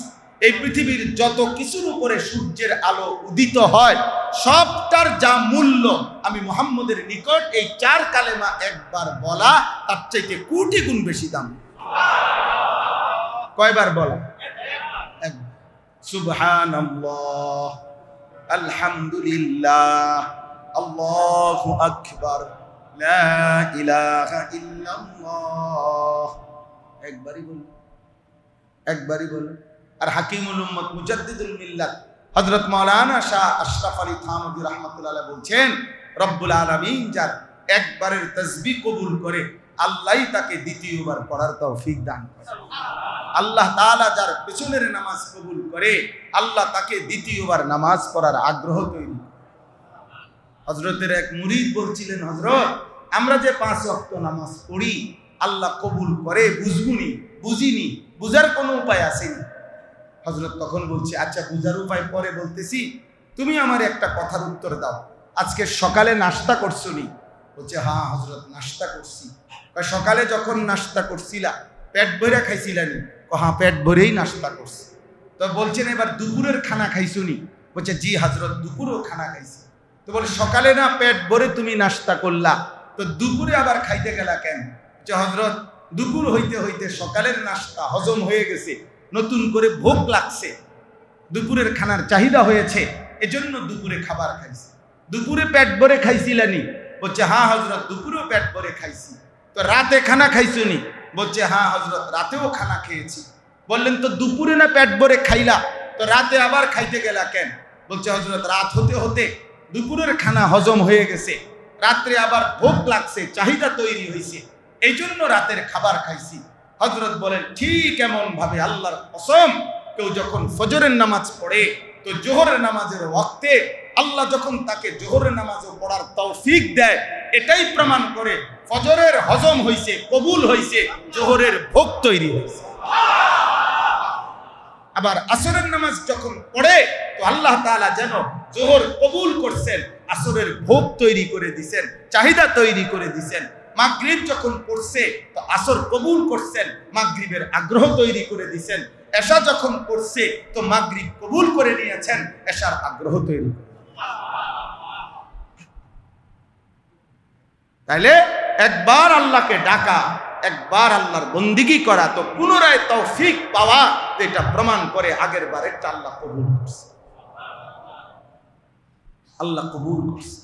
Speaker 1: এই পৃথিবীর যত কিছুর উপরে সূর্যের আলো উদিত হয় সবটার যা মূল্য আমি মুহাম্মদের নিকট এই 4 কালেমা একবার বলা তার চাইতে কোটি গুণ বেশি দাম। কয়বার বলা? সুবহানাল্লাহ, আলহামদুলিল্লাহ, আল্লাহু আকবার, লা ইলাহা ইল্লাল্লাহ, একবারই বলুন। একবারই বলে। আর হাকিমুল উম্মত মুজাদ্দিদুল মিল্লাত হযরত মাওলানা শাহ আশরাফ আলী থানভী রাহমাতুল্লাহ আলাইহি বলছেন, রব্বুল আলামিন যার একবারের তাসবিহ কবুল করে আল্লাহই তাকে দ্বিতীয়বার পড়ার তৌফিক দান করে। আল্লাহ তাআলা যার পেছনের নামাজ কবুল করে আল্লাহ তাকে দ্বিতীয়বার নামাজ পড়ার আগ্রহ তৈরি করে। হযরতের এক মুরিদ বলছিলেন, হযরত আমরা যে 5 ওয়াক্ত নামাজ পড়ি আল্লাহ কবুল করে বুঝিনি, বুঝার কোনো উপায় আসেনি। হযরত তখন বলছে, আচ্ছা বুঝার উপায় পরে বলতেছি, তুমি আমার একটা কথার উত্তর দাও, আজকে সকালে নাস্তা করছো নি? বলছে, হ্যাঁ হযরত নাস্তা করছি। সকালে যখন নাস্তা করছিলা পেট ভরে খাইছিলানি? হ্যাঁ পেট ভরেই নাস্তা করছি। তো বলছেন, এবার দুপুরের খানা খাইছো নি? বলছে, জি হযরত দুপুরেও খানা খাইছি। তো বলে, সকালে না পেট ভরে তুমি নাস্তা করলা, তো দুপুরে আবার খাইতে গেলা কেন? যে হযরত দুপুর হইতে হইতে সকালের নাস্তা হজম হয়ে গেছে, নতুন করে ভোগ লাগছে, দুপুরের খানার চাহিদা হয়েছে, এজন্য দুপুরে খাবার খাইছি। দুপুরে পেট ভরে খাইছিলানি? বলছে, হ্যাঁ হযরত দুপুরেও পেট ভরে খাইছি। তো রাতে খানা খাইছো নি? বলছে, হ্যাঁ হযরত রাতেও খানা খেয়েছি। বললেন, তো দুপুরে না পেট ভরে খাইলা, তো রাতে আবার খাইতে গেলা কেন? বলছে, হযরত রাত হতে হতে দুপুরের খানা হজম হয়ে গেছে, রাত্রে আবার ভোগ লাগছে, চাহিদা তৈরি হয়েছে, এই জন্য রাতের খাবার খাইছি। হযরত বলেন, ঠিক এমন ভাবে আল্লাহর কসম, কেউ যখন ফজরের নামাজ পড়ে তো জোহরের নামাজের ওয়াক্তে আল্লাহ যখন তাকে জোহরের নামাজও পড়ার তৌফিক দেয়, এটাই প্রমাণ করে ফজরের হজম হইছে, কবুল হইছে, জোহরের ভোগ তৈরি হয়েছে। আবার আসরের নামাজ যখন পড়ে তো আল্লাহ তাআলা যেন জোহর কবুল করছেন, আসরের ভোগ তৈরি করে দিছেন, চাহিদা তৈরি করে দিছেন। মাগরিব যখন পড়ছে তো আসর কবুল করছেন, মাগরিবের আগ্রহ তৈরি করে দিছেন। এশা যখন পড়ছে তো মাগরিব কবুল করে নিয়েছেন, এশার আগ্রহ তৈরি। তাইলে একবার আল্লাহকে ডাকা, একবার আল্লাহর বন্দিগি করা, তো পুনরায় তৌফিক পাওয়া, তো এটা প্রমাণ করে আগের বারেরটা আল্লাহ কবুল করছে। আল্লাহ কবুল করছে।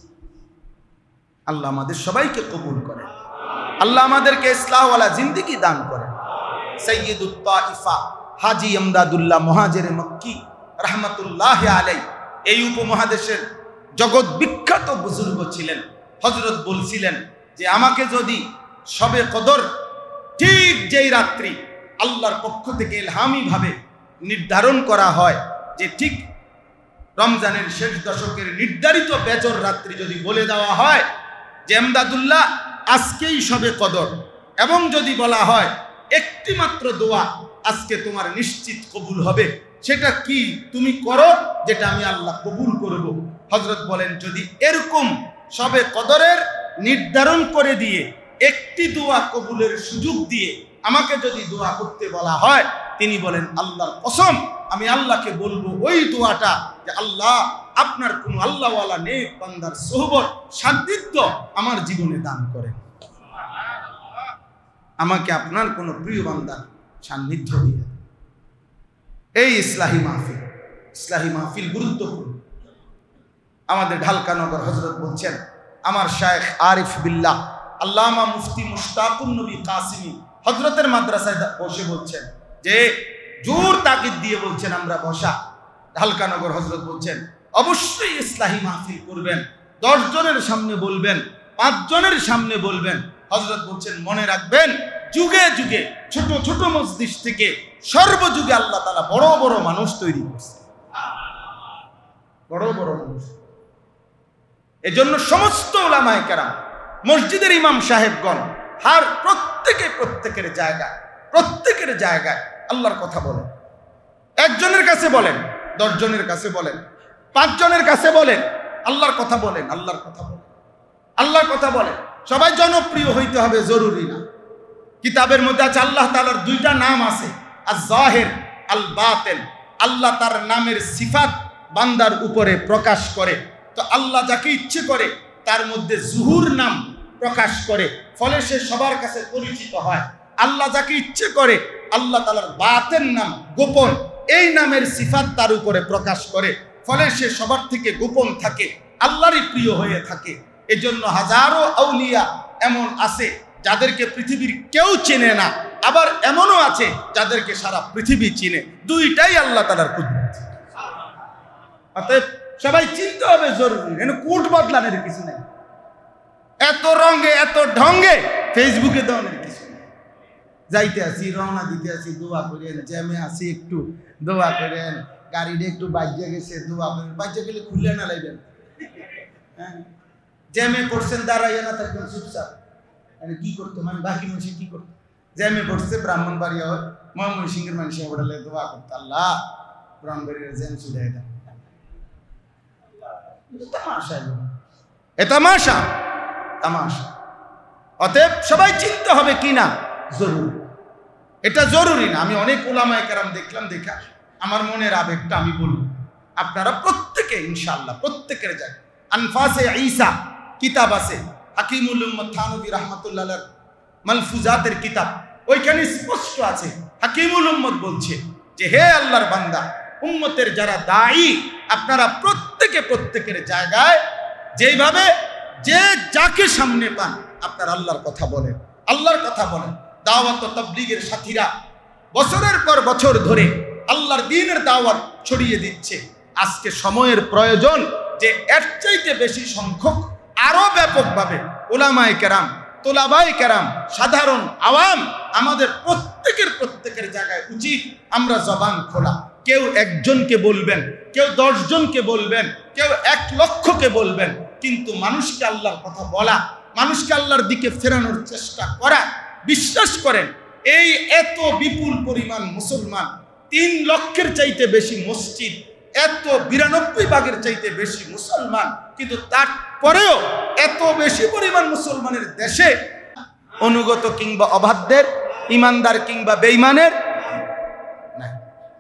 Speaker 1: আল্লাহ আমাদের সবাইকে কবুল করে, আল্লাহ আমাদেরকে ইসলাহওয়ালা জিন্দেগি দান করে। সাইয়্যিদুত তাইফা হাজী ইমদাদুল্লাহ মুহাজিরে মক্কি রাহমাতুল্লাহ আলাইহি এই উপমহাদেশের জগৎ বিখ্যাত বুজুর্গ ছিলেন। হযরত বলছিলেন যে, আমাকে যদি শবে কদর ঠিক যেই রাত্রি আল্লাহর পক্ষ থেকে ইলহামি ভাবে নির্ধারণ করা হয় যে ঠিক রমজানের শেষ দশকের নির্ধারিত বেজর রাত্রি যদি বলে দেওয়া হয় যে ইমদাদুল্লাহ আজকেই শবে কদর, এবং যদি বলা হয় একটি মাত্র দোয়া আজকে তোমার নিশ্চিত কবুল হবে, সেটা কি তুমি করো যেটা আমি আল্লাহ কবুল করব। হযরত বলেন, যদি এরকম শবে কদরের নির্ধারণ করে দিয়ে একটি দোয়া কবুলের সুযোগ দিয়ে আমাকে যদি দোয়া করতে বলা হয়, তিনি বলেন, আল্লাহর কসম আমি আল্লাহকে বলবো ওই দোয়াটা যে আল্লাহ আপনার কোন আল্লাহওয়ালা নেক বান্দার সোহবত সান্নিধ্য আমার জীবনে দান করেন, আমাকে আপনার কোন প্রিয় বান্দার সান্নিধ্য দিয়ে। এই ইসলাহী মাহফিল গুরুত্বপূর্ণ। আমাদের ঢালকানগর হযরত বলছেন, আমার শায়েখ আরিফ বিল্লাহ আল্লামা মুফতি মুশতাকুন নবী কাসিমি হযরতের মাদ্রাসায় বসে বলছেন যে, জোর তাকিদ দিয়ে বলছেন আমরা বসা। ঢালকানগর হযরত বলছেন, অবশ্যই ইসলাহী মাহফিল করবেন, 10 জনের সামনে বলবেন, 5 জনের সামনে বলবেন। হযরত বলছেন, মনে রাখবেন যুগে যুগে ছোট ছোট মজলিস থেকে সর্বযুগে আল্লাহ তাআলা বড় বড় মানুষ তৈরি করছে, বড় বড় মানুষ। এজন্য সমস্ত উলামায়ে কেরাম, মসজিদের ইমাম সাহেবগণ হার প্রত্যেকের জায়গায় আল্লাহর কথা বলেন। 1 জনের কাছে বলেন, 10 জনের কাছে বলেন, 5 জনের কাছে বলেন, আল্লাহর কথা বলেন, আল্লাহর কথা বলেন। সবাই জনপ্রিয় হইতে হবে জরুরি না। কিতাবের মধ্যে আছে আল্লাহ তাআলার 2টা নাম আছে, আয-যাহির আল বাতিন। আল্লাহ তার নামের সিফাত বান্দার উপরে প্রকাশ করে, তো আল্লাহ যাকে ইচ্ছে করে তার মধ্যে জুহুর নাম প্রকাশ করে, ফলে সে সবার কাছে পরিচিত হয়। আল্লাহ যাকে ইচ্ছে করে আল্লাহ তাআলার বাতিন নাম, গোপন, এই নামের সিফাত তার উপরে প্রকাশ করে, ফলে সে সবার থেকে গোপন থাকে, আল্লাহরই প্রিয় হয়ে থাকে। এজন্য হাজারো আউলিয়া এমন আছে যাদেরকে পৃথিবীর কেউ চেনে না, আবার এমনও আছে যাদেরকে সারা পৃথিবী চিনে। দুইটাই আল্লাহ তাআলার কুদরত। অতএব সবাই চিনতে হবে জরুরি, কোট বদলানোর কিছু নেই, এত রঙে এত ঢঙ্গে ফেসবুকে দেওয়ানোর কিছু নেই। যাইতে আছি, রওনা দিতে আছি, দোয়া করেন। জ্যামে আছি, একটু দোয়া করেন। গাড়িটা একটু বাজ্যে গেছে, দোয়া করেন। বাজ্যে গেলে খুলে না লাইবেন। হ্যাঁ, জ্যামে পড়ছেন, দাঁড়াইয়া না থাকবেন চুপচাপ। কি করতো মানে বাকি মানুষ কি করতো? জ্যামে পড়ছে ব্রাহ্মণবাড়িয়া ময়মনসিংহের মানুষ ওটালে দোয়া করতো, আল্লাহ ব্রাহ্মণবাড়িয়ার জ্যাম ছুটে এটা তামাশা তামাশা। অতএব সবাই চিনতে হবে কি না জরুরি, এটা জরুরি না। আমি অনেক উলামায়ে কেরাম দেখলাম, দেখা আমার মনের আবেগটা আমি বলবো। আপনারা প্রত্যেকে ইনশাআল্লাহ প্রত্যেকের যায় আনফাসে ঈসা কিতাব আছে, হাকিমুল উম্মত থানভী রাহমাতুল্লাহ আলাইহি মালফুজাতের কিতাব, ওইখানে স্পষ্ট আছে হাকিমুল উম্মত বলছে যে হে আল্লাহর বান্দা, উম্মতের যারা দায়ী, আপনারা প্রত্যেকে প্রত্যেকের জায়গায় যেইভাবে যে যাকে সামনে পান আপনার আল্লাহর কথা বলেন, আল্লাহর কথা বলেন। দাওয়াত ও তাবলীগের সাথীরা বছরের পর বছর ধরে আল্লাহর দ্বীনের দাওয়াত ছড়িয়ে দিচ্ছে। আজকে সময়ের প্রয়োজন যে এর চাইতে বেশি সংখ্যক আরো ব্যাপকভাবে উলামায়ে কেরাম, তোলাবায়ে কেরাম, সাধারণ আওয়াম, আমাদের প্রত্যেকের জায়গায় উচিত আমরা জবান খোলা। কেউ একজনকে বলবেন, কেউ 10 জনকে বলবেন, কেউ 1 লক্ষকে বলবেন, কিন্তু মানুষকে আল্লাহর কথা বলা, মানুষকে আল্লাহর দিকে ফেরানোর চেষ্টা করা। বিশ্বাস করেন, এই এত বিপুল পরিমাণ মুসলমান, 3 লক্ষের চাইতে বেশি মসজিদ, এত 92 ভাগের চাইতে বেশি মুসলমান, কিন্তু তারপরেও এত বেশি পরিমাণ মুসলমানের দেশে অনুগত কিংবা অবাধ্যের, ইমানদার কিংবা বেঈমানের নাই,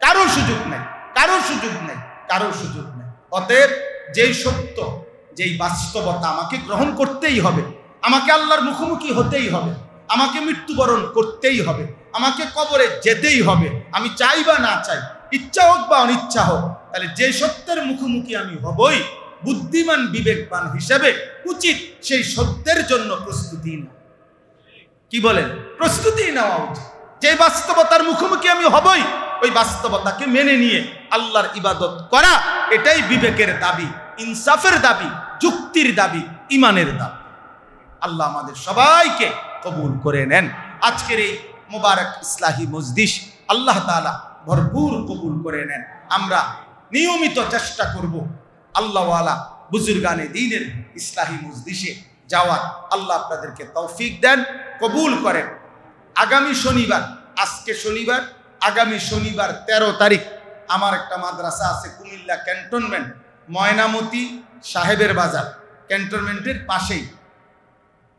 Speaker 1: কারো সুযোগ নাই, কারো সুযোগ নাই, কারো সুযোগ নাই। অতএব যেই সত্য, যেই বাস্তবতা আমাকে গ্রহণ করতেই হবে, আমাকে আল্লাহর মুখোমুখি হতেই হবে, আমাকে মৃত্যুবরণ করতেই হবে, আমাকে কবরে যেতেই হবে, আমি চাই বা না চাই, ইচ্ছা হোক বা অনিচ্ছা হোক, তাহলে যে সত্যের মুখোমুখি আমি হবই, বুদ্ধিমান বিবেকবান হিসেবে উচিত সেই সত্যের জন্য প্রস্তুতি নেওয়া। কি বলেন? প্রস্তুতি নেওয়া উচিত। যে বাস্তবতার মুখোমুখি আমি হবই, ওই বাস্তবতাকে মেনে নিয়ে আল্লাহর ইবাদত করা, এটাই বিবেকের দাবি, ইনসাফের দাবি, যুক্তির দাবি, ইমানের দাবি। আল্লাহ আমাদের সবাইকে কবুল করে নেন। আজকের এই মোবারক ইসলাহি মজলিস আল্লাহ তাআলা ভরপুর কবুল করে নেন। আমরা নিয়মিত চেষ্টা করব আল্লাহওয়ালা বুজুর্গানে দ্বীনের ইসলাহি মজলিসে যাওয়ার। আল্লাহ আপনাদেরকে তৌফিক দেন, কবুল করেন। আগামী শনিবার, আজকে শনিবার, আগামী শনিবার 13 তারিখ আমার একটা মাদ্রাসা আছে কুমিল্লা ক্যান্টনমেন্ট, ময়নামতি সাহেবের বাজার, ক্যান্টনমেন্টের পাশেই।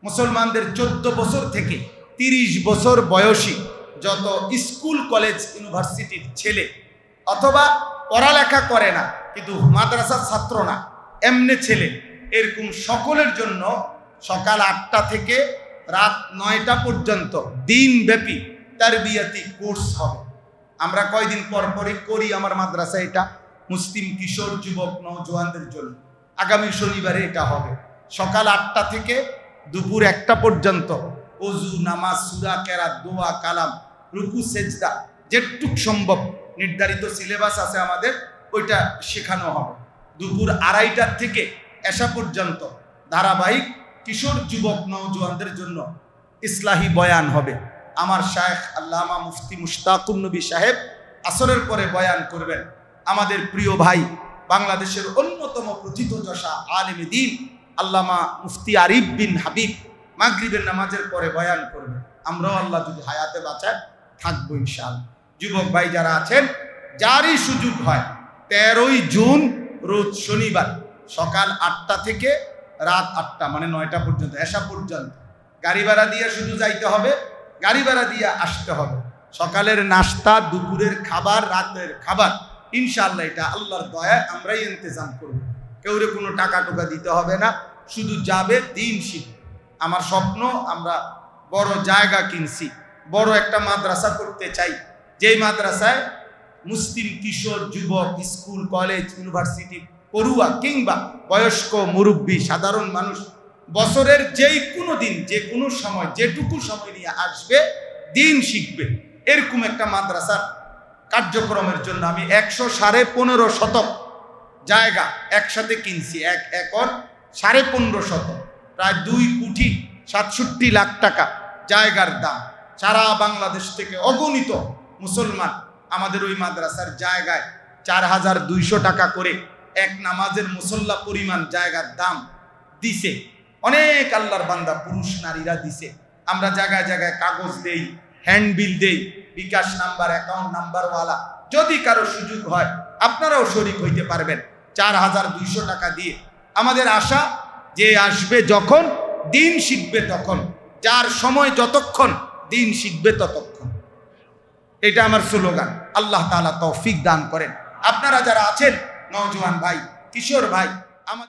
Speaker 1: মুসলমানদের 14 বছর থেকে 30 বছর বয়সী যত স্কুল কলেজ ইউনিভার্সিটির ছেলে অথবা পড়ালেখা করে না কিন্তু মাদ্রাসার ছাত্র না, এমনি ছেলে, এরকম সকলের জন্য সকাল 8টা থেকে রাত 9টা পর্যন্ত দিনব্যাপী তারবিয়াতি কোর্স হবে। আমরা কয়দিন পর পরই করি আমার মাদ্রাসা, এটা মুসলিম কিশোর যুবক নওজোয়ানদের জন্য। আগামী শনিবারে এটা হবে সকাল 8টা থেকে দুপুর 1টা পর্যন্ত। ওযু, নামাজ, সূরা, কেরাত, দোয়া, কালাম, রুকু, সেজদা, যেটুক সম্ভব নির্ধারিত সিলেবাস আছে আমাদের, ওইটা শেখানো হবে। দুপুর 2:30টার থেকে এশা পর্যন্ত ধারাবাহিক কিশোর যুবক নওজোয়ানদের জন্য ইসলাহি বয়ান হবে। আমার শায়েখ আল্লামা মুফতি মুশতাকুন নবী সাহেব আসরের পরে বয়ান করবেন। আমাদের প্রিয় ভাই, বাংলাদেশের অন্যতম প্রথিতযশা আলেম দ্বীন আল্লামা মুফতি আরিফ বিন হাবিব মাগরিবের নামাজের পরে বয়ান করবেন। আমরাও আল্লাহ যদি হায়াতে বাঁচায় থাকবো ইনশাআল্লাহ। যুবক ভাই যারা আছেন, যারই সুযোগ হয়, 13ই জুন রোজ শনিবার সকাল 8টা থেকে রাত 8টা মানে 9টা পর্যন্ত, এশা পর্যন্ত, গাড়ি ভাড়া দিয়ে শুধু যাইতে হবে, গাড়ি ভাড়া দিয়ে আসতে হবে। সকালের নাস্তা, দুপুরের খাবার, রাতের খাবার ইনশাআল্লাহ এটা আল্লাহর দয়ায় আমরাই ইন্তজাম করব। কেউরে কোনো টাকা টোকা দিতে হবে না, শুধু যাবে, দিন শিখবে। আমার স্বপ্ন, আমরা বড় জায়গা কিনছি, বড় একটা মাদ্রাসা করতে চাই, যেই মাদ্রাসায় মুসলিম কিশোর যুবক, স্কুল কলেজ ইউনিভার্সিটি পড়ুয়া কিংবা বয়স্ক মুরব্বী সাধারণ মানুষ বছরের যেই কোনো দিন, যে কোনো সময়, যেটুকু সময় নিয়ে আসবে, দিন শিখবে। এরকম একটা মাদ্রাসার কার্যক্রমের জন্য আমি 115.5 শতক জায়গা একসাথে কিনছি। 1 একর 15.5 শতক, প্রায় 2,67 লাখ টাকা জায়গার দাম। সারা বাংলাদেশ থেকে অগণিত মুসলমান আমাদের ওই মাদ্রাসার জায়গায় 4,200 টাকা করে এক নামাজের মুসল্লা পরিমাণ জায়গার দাম দিছে। অনেক আল্লাহর বান্দা পুরুষ নারীরা দিছে। আমরা জায়গায় জায়গায় কাগজ দেই, হ্যান্ডবিল দেই, বিকাশ নাম্বার, অ্যাকাউন্ট নাম্বারওয়ালা। যদি কারো সুযোগ হয় আপনারাও শরীক হইতে পারবেন 4,200 টাকা দিয়ে। আমাদের আশা যে আসবে যখন, দিন শিখবে তখন, যার সময় যতক্ষণ, দিন শিখবে ততক্ষণ। এটা আমার স্লোগান। আল্লাহ তাআলা তৌফিক দান করেন। আপনারা যারা আছেন, নওজোয়ান ভাই, কিশোর ভাই,